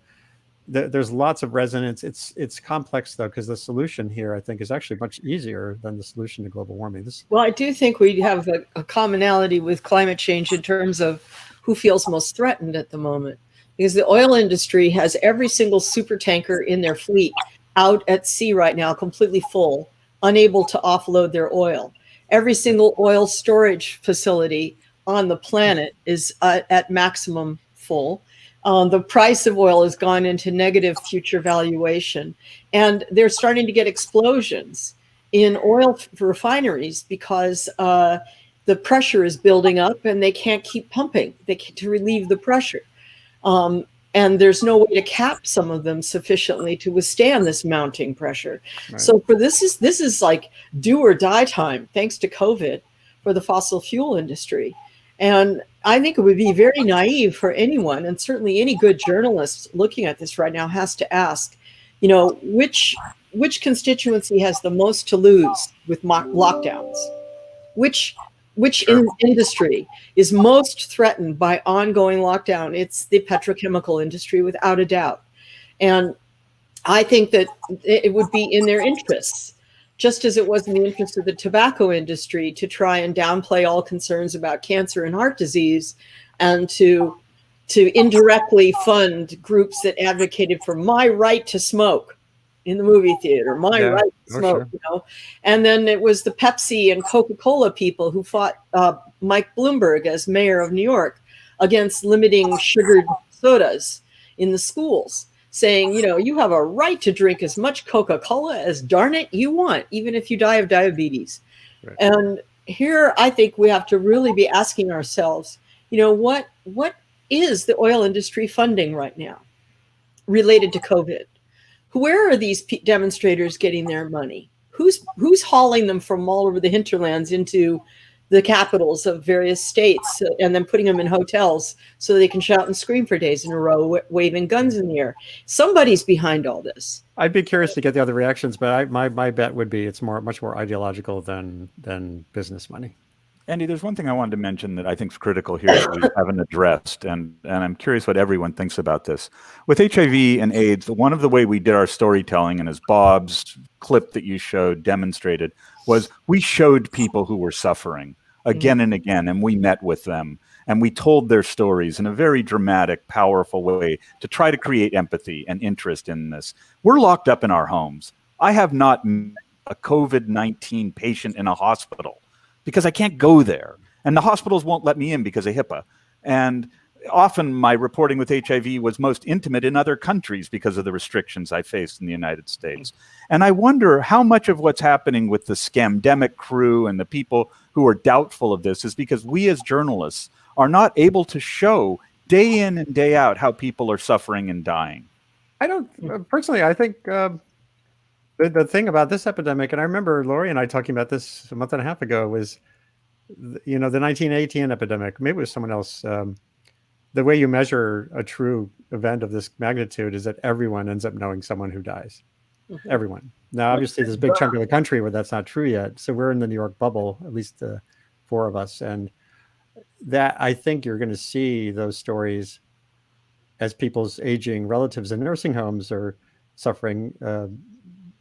There's lots of resonance. It's complex though, because the solution here, I think, is actually much easier than the solution to global warming. Well, I do think we have a commonality with climate change in terms of who feels most threatened at the moment, because the oil industry has every single super tanker in their fleet out at sea right now, completely full, unable to offload their oil. Every single oil storage facility on the planet is at maximum full. The price of oil has gone into negative future valuation. And they're starting to get explosions in oil refineries because the pressure is building up and they can't keep pumping to relieve the pressure. And there's no way to cap some of them sufficiently to withstand this mounting pressure. Right. So this is like do or die time, thanks to COVID, for the fossil fuel industry. And I think it would be very naive for anyone, and certainly any good journalist looking at this right now has to ask, which constituency has the most to lose with lockdowns? Which industry is most threatened by ongoing lockdown? It's the petrochemical industry, without a doubt. And I think that it would be in their interests just as it was in the interest of the tobacco industry to try and downplay all concerns about cancer and heart disease, and to indirectly fund groups that advocated for my right to smoke in the movie theater, my right to smoke, sure. And then it was the Pepsi and Coca-Cola people who fought Mike Bloomberg as mayor of New York against limiting sugared sodas in the schools, saying, you have a right to drink as much Coca-Cola as darn it you want, even if you die of diabetes. Right. And here I think we have to really be asking ourselves, what is the oil industry funding right now related to COVID? Where are these demonstrators getting their money? Who's hauling them from all over the hinterlands into the capitals of various states and then putting them in hotels so they can shout and scream for days in a row, waving guns in the air? Somebody's behind all this. I'd be curious to get the other reactions, but my bet would be it's much more ideological than business money. Andy, there's one thing I wanted to mention that I think is critical here that we haven't addressed, and I'm curious what everyone thinks about this. With HIV and AIDS, one of the way we did our storytelling, and as Bob's clip that you showed demonstrated, was we showed people who were suffering again and again, and we met with them, and we told their stories in a very dramatic, powerful way to try to create empathy and interest in this. We're locked up in our homes. I have not met a COVID-19 patient in a hospital, because I can't go there. And the hospitals won't let me in because of HIPAA. And often my reporting with HIV was most intimate in other countries because of the restrictions I faced in the United States. And I wonder how much of what's happening with the scamdemic crew and the people who are doubtful of this is because we as journalists are not able to show day in and day out how people are suffering and dying. I don't, personally, I think the thing about this epidemic, and I remember Laurie and I talking about this a month and a half ago, was, the 1918 epidemic. Maybe it was someone else. The way you measure a true event of this magnitude is that everyone ends up knowing someone who dies. Mm-hmm. Everyone. Now, obviously, there's a big chunk of the country where that's not true yet. So we're in the New York bubble, at least the four of us. And that, I think you're going to see those stories as people's aging relatives in nursing homes are suffering.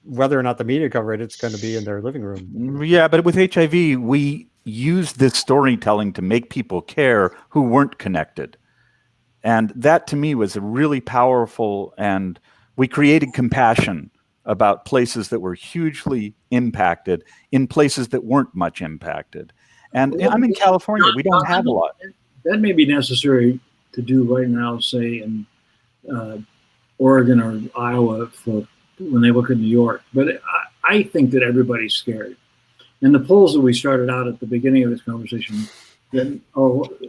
Whether or not the media cover it, it's going to be in their living room. Yeah, but with HIV, we used this storytelling to make people care who weren't connected. And that to me was a really powerful, and we created compassion about places that were hugely impacted in places that weren't much impacted. And I'm in California, we don't have a lot. That may be necessary to do right now, say in Oregon or Iowa for when they look at New York. But I think that everybody's scared. And the polls that we started out at the beginning of this conversation, the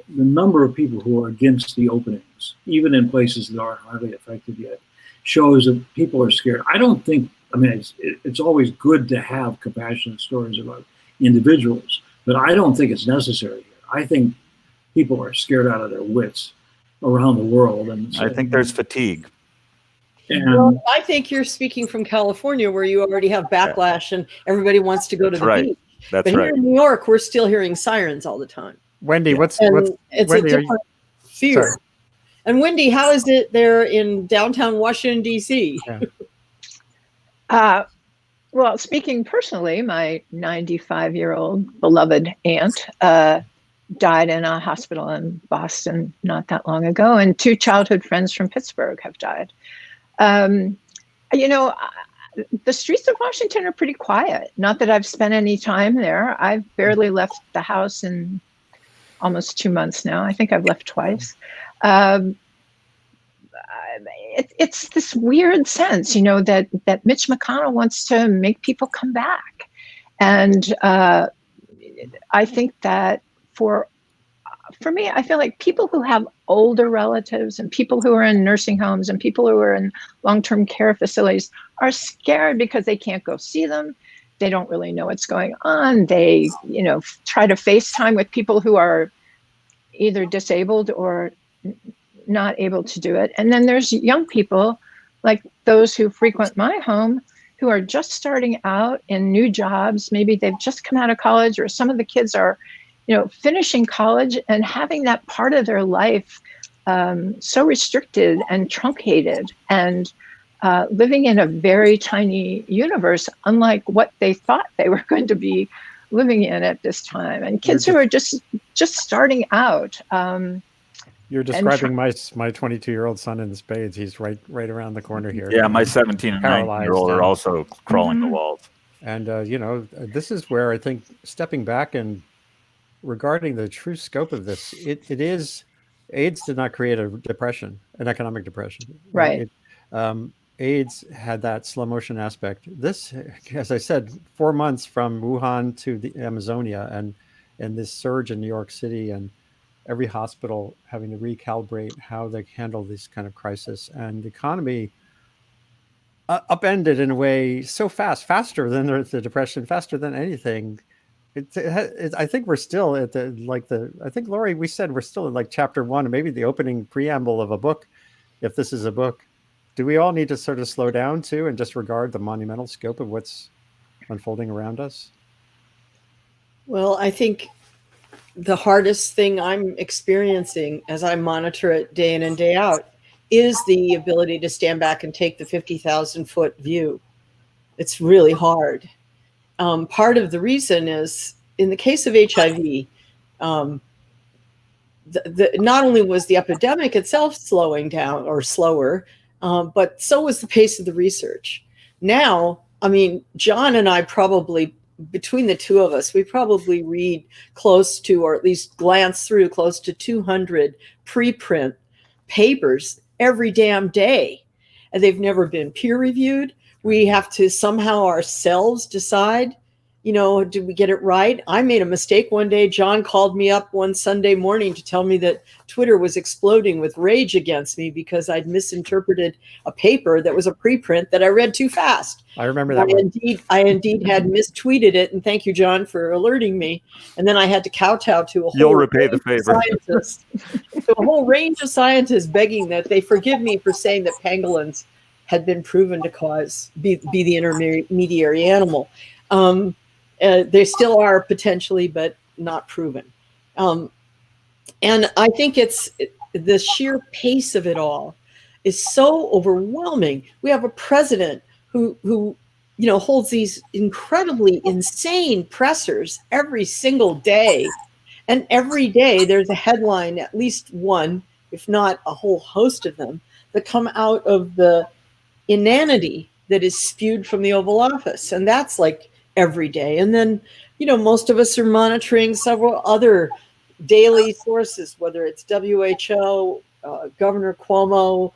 number of people who are against the openings, even in places that aren't highly affected yet, shows that people are scared. I don't think, it's always good to have compassionate stories about individuals, but I don't think it's necessary here. I think people are scared out of their wits around the world. And I think there's fatigue. Well, I think you're speaking from California, where you already have backlash and everybody wants to go to the beach. That's but here in New York, we're still hearing sirens all the time. Wendy, it's Wendy, a different fear. Sorry. And Wendy, how is it there in downtown Washington, D.C.? Yeah. Well, speaking personally, my 95-year-old beloved aunt died in a hospital in Boston not that long ago, and 2 childhood friends from Pittsburgh have died. The streets of Washington are pretty quiet. Not that I've spent any time there. I've barely left the house in almost 2 months now. I think I've left twice. It's this weird sense, that Mitch McConnell wants to make people come back. And I think that for me, I feel like people who have older relatives and people who are in nursing homes and people who are in long-term care facilities are scared because they can't go see them. They don't really know what's going on. They, try to FaceTime with people who are either disabled or not able to do it. And then there's young people like those who frequent my home who are just starting out in new jobs. Maybe they've just come out of college, or some of the kids are finishing college and having that part of their life so restricted and truncated. And living in a very tiny universe, unlike what they thought they were going to be living in at this time. And kids who are just starting out. You're describing my 22-year-old son in spades. He's right around the corner here. Yeah, my 17 and 19-year-old are also crawling the walls. And this is where I think stepping back and regarding the true scope of this, it is AIDS did not create a depression, an economic depression. Right. AIDS had that slow motion aspect. This, as I said, 4 months from Wuhan to the Amazonia and this surge in New York City and every hospital having to recalibrate how they handle this kind of crisis, and the economy upended in a way so faster than the depression, faster than anything. I think we're still at I think, Laurie, we said we're still at like chapter 1, or maybe the opening preamble of a book, if this is a book. Do we all need to sort of slow down too and just regard the monumental scope of what's unfolding around us? Well, I think the hardest thing I'm experiencing as I monitor it day in and day out is the ability to stand back and take the 50,000-foot view. It's really hard. Part of the reason is, in the case of HIV, not only was the epidemic itself slowing down or slower, but so was the pace of the research. Now, I mean, Jon and I probably, between the two of us, we probably read close to, or at least glance through close to 200 preprint papers every damn day. And they've never been peer reviewed. We have to somehow ourselves decide, did we get it right? I made a mistake one day. Jon called me up one Sunday morning to tell me that Twitter was exploding with rage against me because I'd misinterpreted a paper that was a preprint that I read too fast. I remember that. I indeed had mistweeted it, and thank you, Jon, for alerting me. And then I had to kowtow to a whole repay the favor. Scientists, to a whole range of scientists begging that they forgive me for saying that pangolins had been proven to be the intermediary animal. They still are potentially, but not proven. And I think it's the sheer pace of it all is so overwhelming. We have a president who holds these incredibly insane pressers every single day. And every day there's a headline, at least one, if not a whole host of them, that come out of the inanity that is spewed from the Oval Office. And that's like every day. And then, most of us are monitoring several other daily sources, whether it's WHO, Governor Cuomo,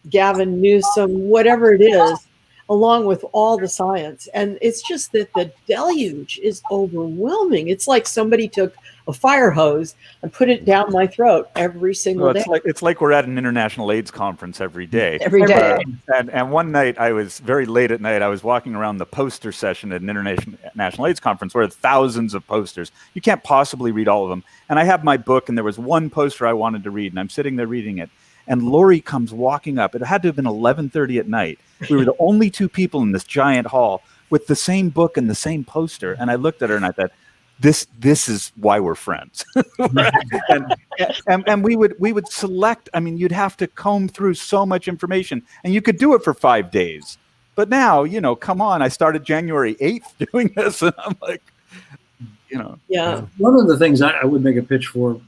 Gavin Newsom, whatever it is, along with all the science. And it's just that the deluge is overwhelming. It's like somebody took a fire hose and put it down my throat every single day. It's like we're at an international AIDS conference every day. Every day. And one night, I was very late at night, I was walking around the poster session at an international AIDS conference where thousands of posters. You can't possibly read all of them. And I have my book, and there was one poster I wanted to read, and I'm sitting there reading it. And Laurie comes walking up. It had to have been 11:30 at night. We were the only two people in this giant hall with the same book and the same poster. And I looked at her and I thought, this is why we're friends. and we would select, you'd have to comb through so much information, and you could do it for 5 days. But now, come on, I started January 8th doing this, and I'm like, Yeah. One of the things I would make a pitch for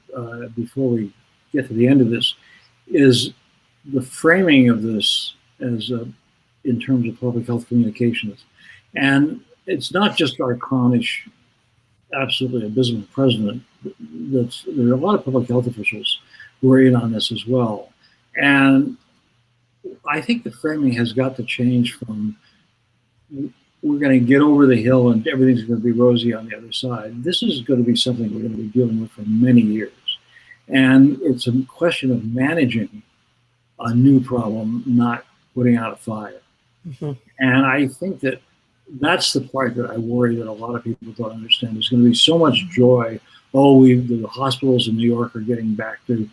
before we get to the end of this is the framing of this as in terms of public health communications. And it's not just our clownish, absolutely abysmal president. There are a lot of public health officials who are in on this as well. And I think the framing has got to change from we're going to get over the hill and everything's going to be rosy on the other side. This is going to be something we're going to be dealing with for many years. And it's a question of managing a new problem, not putting out a fire. Mm-hmm. And I think that's the part that I worry that a lot of people don't understand. There's going to be so much joy. The hospitals in New York are getting back to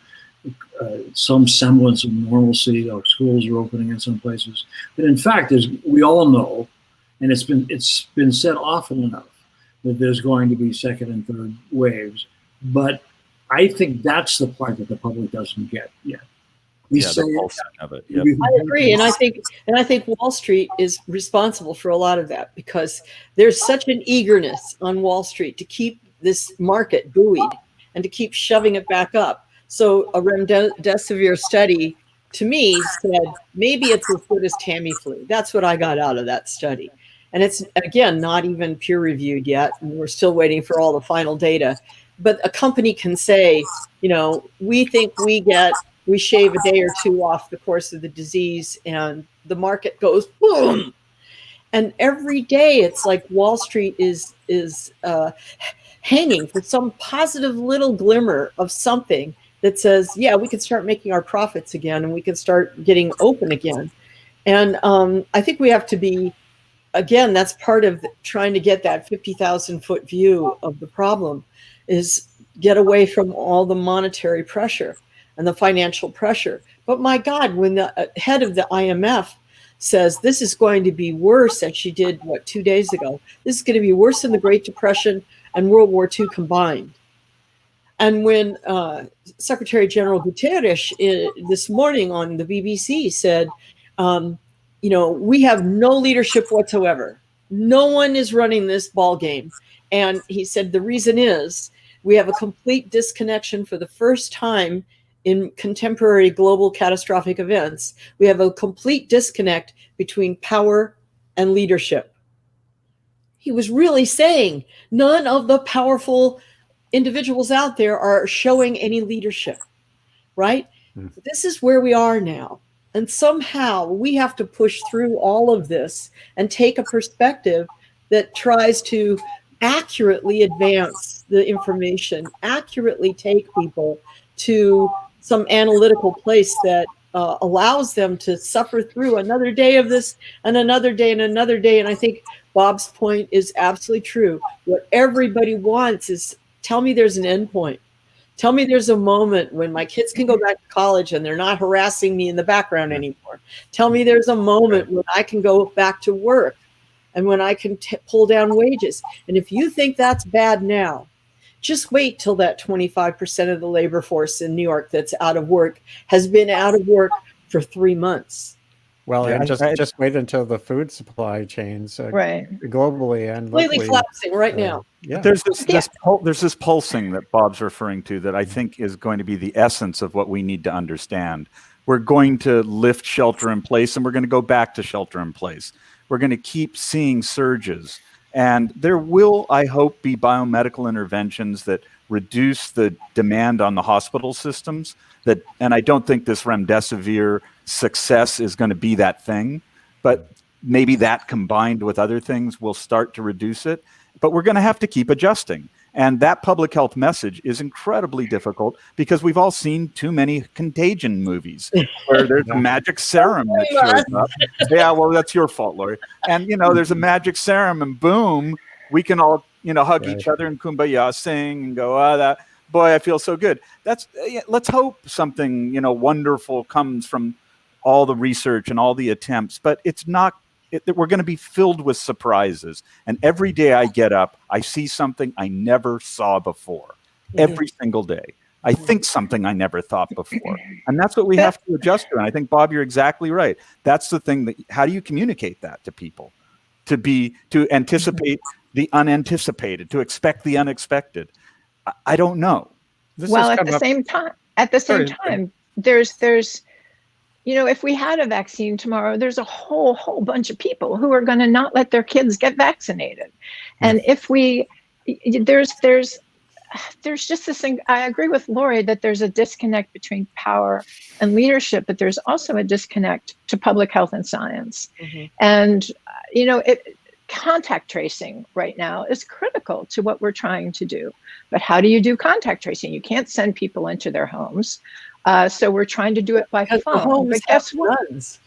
some semblance of normalcy. Schools are opening in some places. But in fact, as we all know, and it's been said often enough, that there's going to be second and third waves. But I think that's the part that the public doesn't get yet. the pulsing of it. Yep. I agree, and I think Wall Street is responsible for a lot of that, because there's such an eagerness on Wall Street to keep this market buoyed and to keep shoving it back up. So a remdesivir study, to me, said maybe it's as good as Tamiflu. That's what I got out of that study. And it's, again, not even peer reviewed yet, and we're still waiting for all the final data. But a company can say, we think we shave a day or two off the course of the disease, and the market goes boom. And every day it's like Wall Street is hanging for some positive little glimmer of something that says, yeah, we can start making our profits again, and we can start getting open again. And I think we have to be, again, that's part of trying to get that 50,000 foot view of the problem, is get away from all the monetary pressure and the financial pressure. But my God, when the head of the IMF says this is going to be worse, and she did, 2 days ago, this is going to be worse than the Great Depression and World War II combined. And when Secretary General Guterres this morning on the BBC said, we have no leadership whatsoever. No one is running this ball game. And he said the reason is we have a complete disconnection for the first time in contemporary global catastrophic events. We have a complete disconnect between power and leadership. He was really saying none of the powerful individuals out there are showing any leadership, right? This is where we are now. And somehow we have to push through all of this and take a perspective that tries to accurately advance the information, accurately take people to some analytical place that allows them to suffer through another day of this and another day and another day. And I think Bob's point is absolutely true. What everybody wants is, tell me there's an end point. Tell me there's a moment when my kids can go back to college and they're not harassing me in the background anymore. Tell me there's a moment when I can go back to work and when I can pull down wages. And if you think that's bad now, just wait till that 25% of the labor force in New York that's out of work has been out of work for 3 months. Well, and just wait until the food supply chains globally and completely locally collapsing right now. Yeah. There's this pulsing that Bob's referring to that I think is going to be the essence of what we need to understand. We're going to lift shelter in place, and we're going to go back to shelter in place. We're going to keep seeing surges. And there will, I hope, be biomedical interventions that reduce the demand on the hospital systems. And I don't think this remdesivir success is going to be that thing, but maybe that combined with other things will start to reduce it. But we're going to have to keep adjusting. And that public health message is incredibly difficult because we've all seen too many contagion movies where there's a magic serum that shows up. Yeah, well, that's your fault, Laurie. And, there's a magic serum and boom, we can all, hug each other and kumbaya, sing and go, boy, I feel so good. Let's hope something, wonderful comes from all the research and all the attempts, but it's not. We're going to be filled with surprises. And every day I get up, I see something I never saw before. Every single day. I think something I never thought before. And that's what we have to adjust to. And I think, Bob, you're exactly right. That's the thing how do you communicate that to people? To anticipate the unanticipated, to expect the unexpected. I don't know. At the same time, there's if we had a vaccine tomorrow, there's a whole bunch of people who are going to not let their kids get vaccinated. And if there's just this thing, I agree with Laurie that there's a disconnect between power and leadership, but there's also a disconnect to public health and science. And, contact tracing right now is critical to what we're trying to do. But how do you do contact tracing? You can't send people into their homes. So we're trying to do it by phone. But guess what?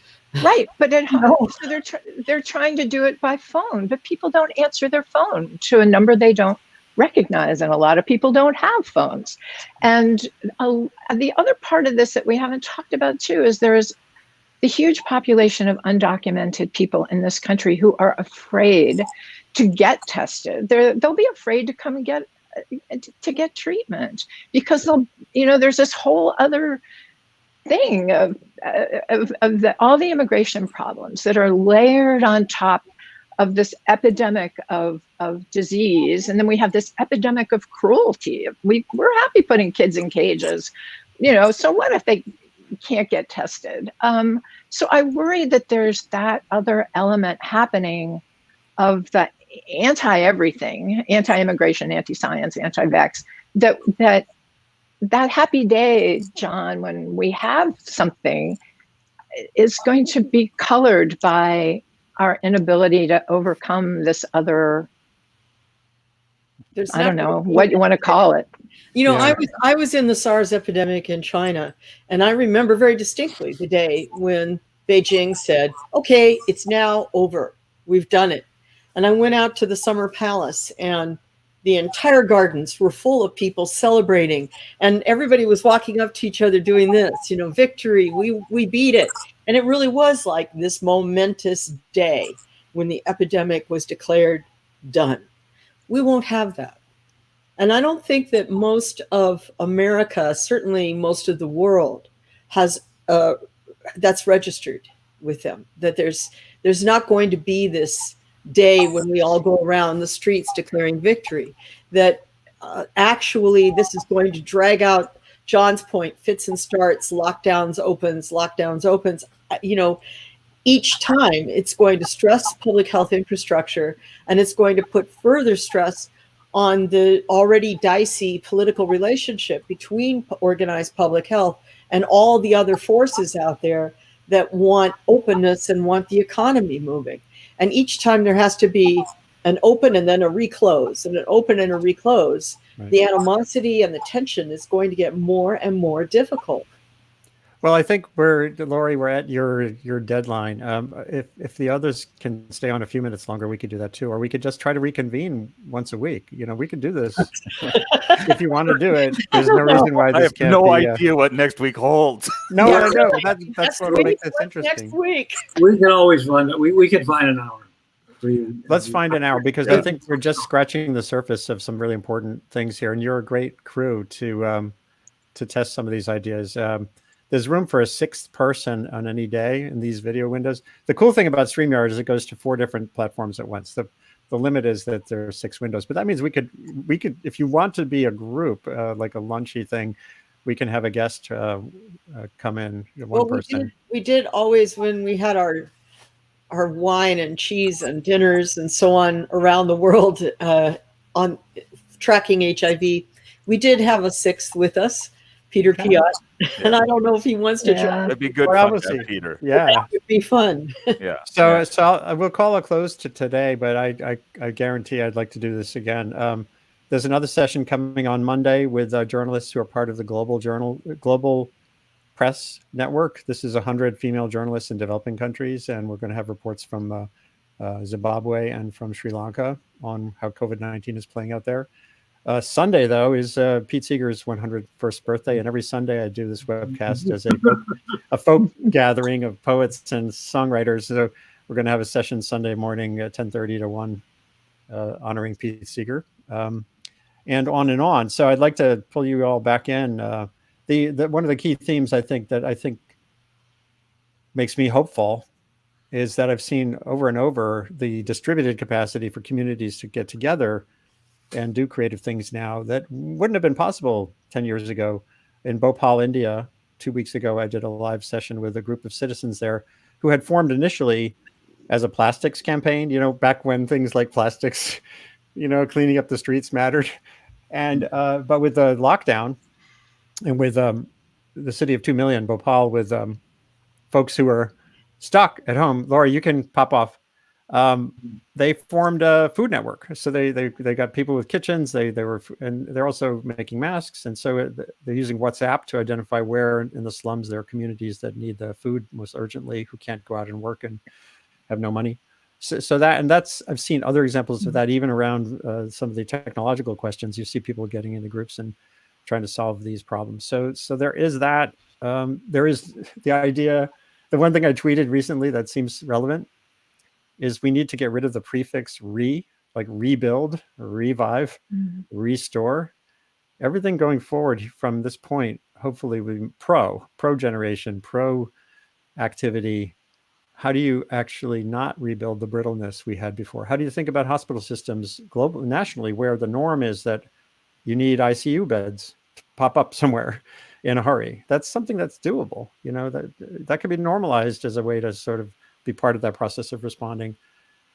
Right, but at home, so they're trying to do it by phone, but people don't answer their phone to a number they don't recognize, and a lot of people don't have phones. And the other part of this that we haven't talked about too is there is the huge population of undocumented people in this country who are afraid to get tested. They'll be afraid to come and get treatment because there's this whole other thing of all the immigration problems that are layered on top of this epidemic of disease. And then we have this epidemic of cruelty. We're happy putting kids in cages, so what if they can't get tested? So I worry that there's that other element happening of the anti-everything, anti-immigration, anti-science, anti-vax, that happy day, John, when we have something, is going to be colored by our inability to overcome this other, I don't know what you want to call it. I was in the SARS epidemic in China, and I remember very distinctly the day when Beijing said, okay, it's now over. We've done it. And I went out to the Summer Palace, and the entire gardens were full of people celebrating, and everybody was walking up to each other doing this, victory, we beat it. And it really was like this momentous day when the epidemic was declared done. We won't have that. And I don't think that most of America, certainly most of the world, has that's registered with them, that there's not going to be this day when we all go around the streets declaring victory, that actually this is going to drag out, John's point, fits and starts, lockdowns opens. Each time it's going to stress public health infrastructure, and it's going to put further stress on the already dicey political relationship between organized public health and all the other forces out there that want openness and want the economy moving. And each time there has to be an open and then a reclose, and an open and a reclose, right. The animosity and the tension is going to get more and more difficult. Well, I think Laurie, we're at your deadline. If the others can stay on a few minutes longer, we could do that too, or we could just try to reconvene once a week. We could do this if you want to do it. There's no reason why this can't be. I have no idea what next week holds. No, I know. That's what will make this interesting. Next week, we can always find it. We can find an hour. Let's find an hour, because I think we're just scratching the surface of some really important things here, and you're a great crew to test some of these ideas. There's room for a sixth person on any day in these video windows. The cool thing about StreamYard is it goes to 4 different platforms at once. The limit is that there are 6 windows, but that means we could, if you want to be a group, like a lunchy thing, we can have a guest come in, one person. We did always, when we had our wine and cheese and dinners and so on around the world on tracking HIV, we did have a sixth with us, Peter Piot. And I don't know if he wants to join. That'd be good fun, Peter. Yeah, that would be fun. Yeah. So we'll call a close to today, but I guarantee I'd like to do this again. There's another session coming on Monday with journalists who are part of the Global Press Network. This is 100 female journalists in developing countries, and we're going to have reports from Zimbabwe and from Sri Lanka on how COVID-19 is playing out there. Sunday, though, is Pete Seeger's 101st birthday, and every Sunday I do this webcast as a folk gathering of poets and songwriters. So we're going to have a session Sunday morning at 10:30 to 1, honoring Pete Seeger, and on and on. So I'd like to pull you all back in. One of the key themes I think makes me hopeful is that I've seen over and over the distributed capacity for communities to get together and do creative things now that wouldn't have been possible 10 years ago. In Bhopal, India, 2 weeks ago, I did a live session with a group of citizens there who had formed initially as a plastics campaign, back when things like plastics, cleaning up the streets mattered. And but with the lockdown and with the city of 2 million, Bhopal, with folks who were stuck at home, Laurie, you can pop off. They formed a food network. So they got people with kitchens. They're also making masks. And so they're using WhatsApp to identify where in the slums there are communities that need the food most urgently, who can't go out and work and have no money. So that's I've seen other examples of that, even around some of the technological questions. You see people getting into groups and trying to solve these problems. So there is that. There is the idea. The one thing I tweeted recently that seems relevant is we need to get rid of the prefix re, like rebuild, or revive, restore. Everything going forward from this point hopefully we pro generation, pro activity, how do you actually not rebuild the brittleness we had before? How do you think about hospital systems globally, nationally, where the norm is that you need ICU beds to pop up somewhere in a hurry? That's something that's doable. You know, that could be normalized as a way to sort of be part of that process of responding.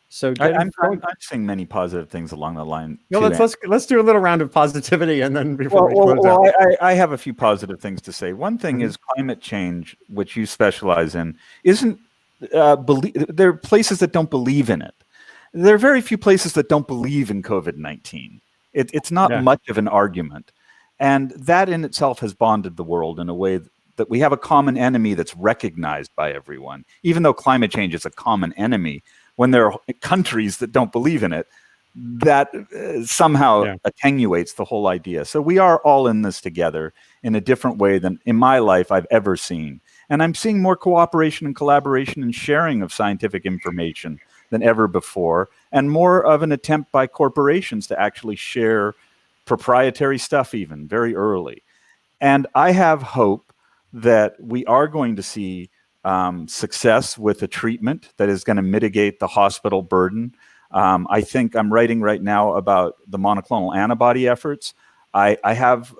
So I'm seeing many positive things along the line. No, let's do a little round of positivity, and then before we close well, out. I have a few positive things to say. One thing is climate change, which you specialize in, isn't there are places that don't believe in it. There are very few places that don't believe in COVID-19. It's not much of an argument, and that in itself has bonded the world in a way that we have a common enemy that's recognized by everyone. Even though climate change is a common enemy, when there are countries that don't believe in it, that somehow attenuates the whole idea. So we are all in this together in a different way than in my life I've ever seen. And I'm seeing more cooperation and collaboration and sharing of scientific information than ever before, and more of an attempt by corporations to actually share proprietary stuff even very early. And I have hope that we are going to see success with a treatment that is going to mitigate the hospital burden. I think I'm writing right now about the monoclonal antibody efforts. I have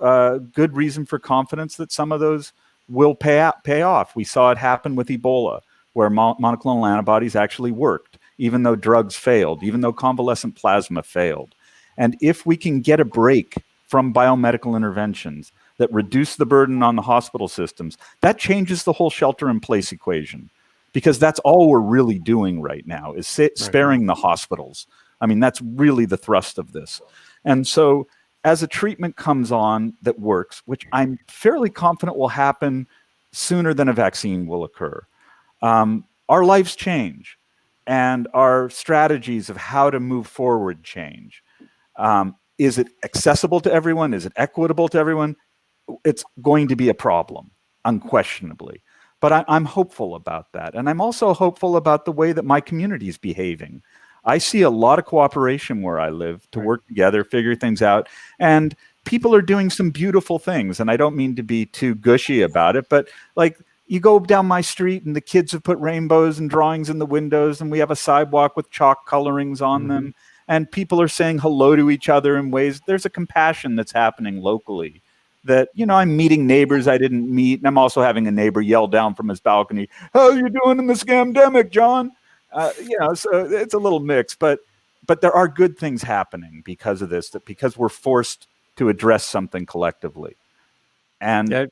good reason for confidence that some of those will pay off. We saw it happen with Ebola, where monoclonal antibodies actually worked, even though drugs failed, even though convalescent plasma failed. And if we can get a break from biomedical interventions that reduce the burden on the hospital systems, that changes the whole shelter-in-place equation, because that's all we're really doing right now is sparing the hospitals. I mean, that's really the thrust of this. And so as a treatment comes on that works, which I'm fairly confident will happen sooner than a vaccine will occur, our lives change and our strategies of how to move forward change. Is it accessible to everyone? Is it equitable to everyone? It's going to be a problem, unquestionably. But I'm hopeful about that. And I'm also hopeful about the way that my community is behaving. I see a lot of cooperation where I live to work together, figure things out. And people are doing some beautiful things. And I don't mean to be too gushy about it, but like you go down my street and the kids have put rainbows and drawings in the windows, and we have a sidewalk with chalk colorings on them. And people are saying hello to each other in ways. There's a compassion that's happening locally. That, you know, I'm meeting neighbors I didn't meet, and I'm also having a neighbor yell down from his balcony, "How are you doing in the scamdemic, John?" You know, so it's a little mixed, but there are good things happening because of this, because we're forced to address something collectively. And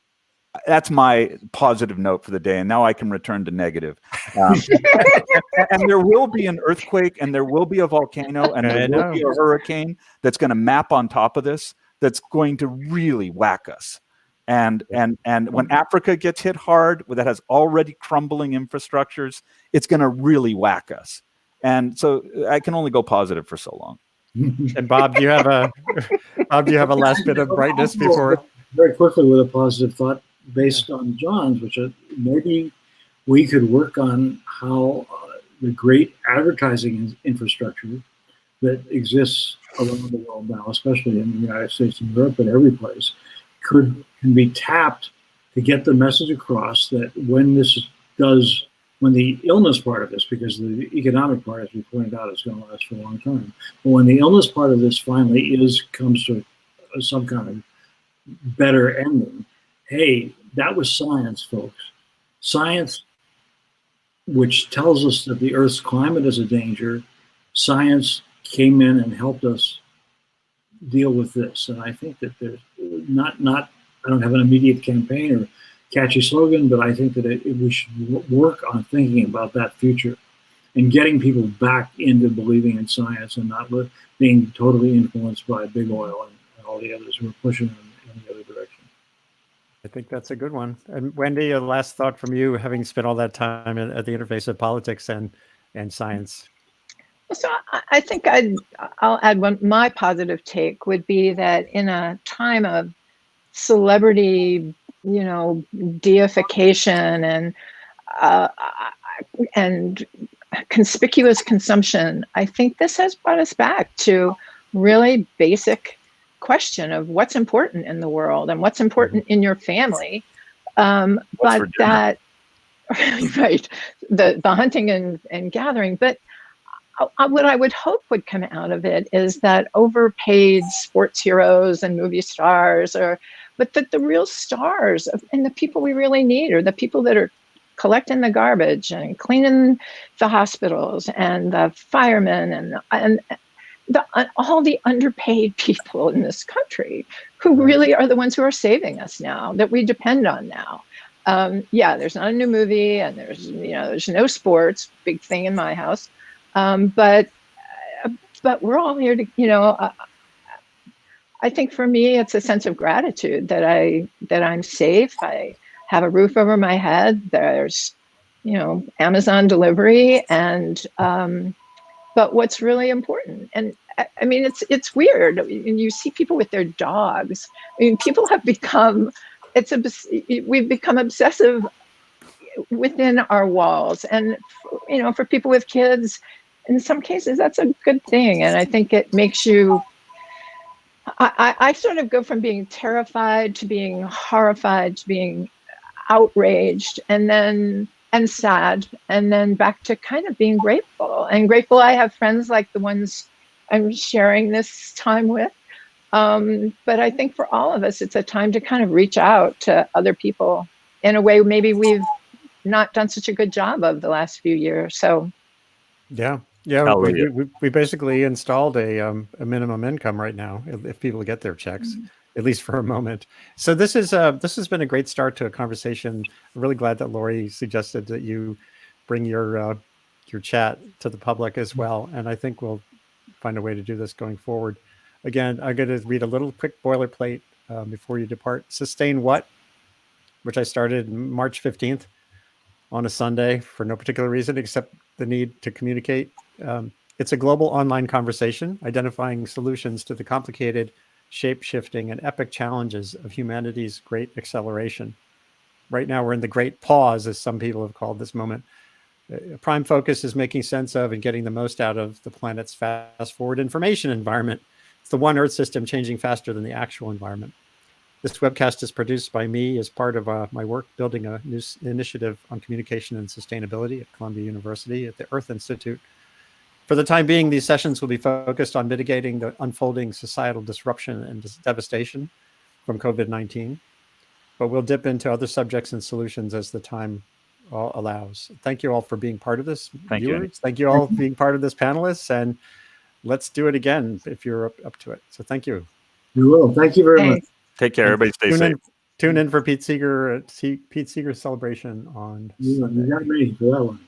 that's my positive note for the day. And now I can return to negative. And there will be an earthquake, and there will be a volcano, and there will be a hurricane that's going to map on top of this. That's going to really whack us. And when Africa gets hit hard, that has already crumbling infrastructures, it's going to really whack us. And so I can only go positive for so long. And Bob, do you have a last bit of brightness before? Very quickly with a positive thought based on John's, which maybe we could work on how the great advertising infrastructure that exists around the world now, especially in the United States and Europe and every place, can be tapped to get the message across that when the illness part of this, because the economic part, as we pointed out, is going to last for a long time, but when the illness part of this finally comes to some kind of better ending, hey, that was science, folks. Science, which tells us that the Earth's climate is a danger. Science came in and helped us deal with this. And I think that there's I don't have an immediate campaign or catchy slogan, but I think that we should work on thinking about that future and getting people back into believing in science and not being totally influenced by big oil and all the others who are pushing in the other direction. I think that's a good one. And Wendy, a last thought from you, having spent all that time at the interface of politics and science. So I think I'll add one. My positive take would be that in a time of celebrity, deification and conspicuous consumption, I think this has brought us back to really basic question of what's important in the world and what's important in your family. But that, right, the hunting and gathering. But what I would hope would come out of it is that overpaid sports heroes and movie stars but that the real stars and the people we really need are the people that are collecting the garbage and cleaning the hospitals and the firemen and all the underpaid people in this country who really are the ones who are saving us now, that we depend on now. There's not a new movie and there's no sports, big thing in my house. But we're all here to, I think for me, it's a sense of gratitude that I'm safe. I have a roof over my head. There's, Amazon delivery but what's really important, and I mean, it's weird. And you see people with their dogs. I mean, people have become, we've become obsessive within our walls. And, for people with kids, in some cases, that's a good thing. And I think it makes you, I sort of go from being terrified to being horrified to being outraged and sad, and then back to kind of being grateful. And grateful I have friends like the ones I'm sharing this time with. But I think for all of us, it's a time to kind of reach out to other people in a way maybe we've not done such a good job of the last few years. So, yeah, we basically installed a minimum income right now if people get their checks, at least for a moment. So this has been a great start to a conversation. I'm really glad that Laurie suggested that you bring your chat to the public as well, and I think we'll find a way to do this going forward. Again, I'm going to read a little quick boilerplate before you depart. Sustain What, which I started March 15th on a Sunday for no particular reason except the need to communicate. It's a global online conversation identifying solutions to the complicated, shape-shifting, and epic challenges of humanity's great acceleration. Right now, we're in the great pause, as some people have called this moment. A prime focus is making sense of and getting the most out of the planet's fast-forward information environment. It's the one Earth system changing faster than the actual environment. This webcast is produced by me as part of my work building a new initiative on communication and sustainability at Columbia University at the Earth Institute. For the time being, these sessions will be focused on mitigating the unfolding societal disruption and devastation from COVID-19, but we'll dip into other subjects and solutions as the time allows. Thank you all for being part of this, viewers. Thank you all for being part of this, panelists, and let's do it again if you're up to it. So thank you. We will. Thank you very much. Take care. Everybody stay safe. Tune in for Pete Seeger celebration on You got me for that one.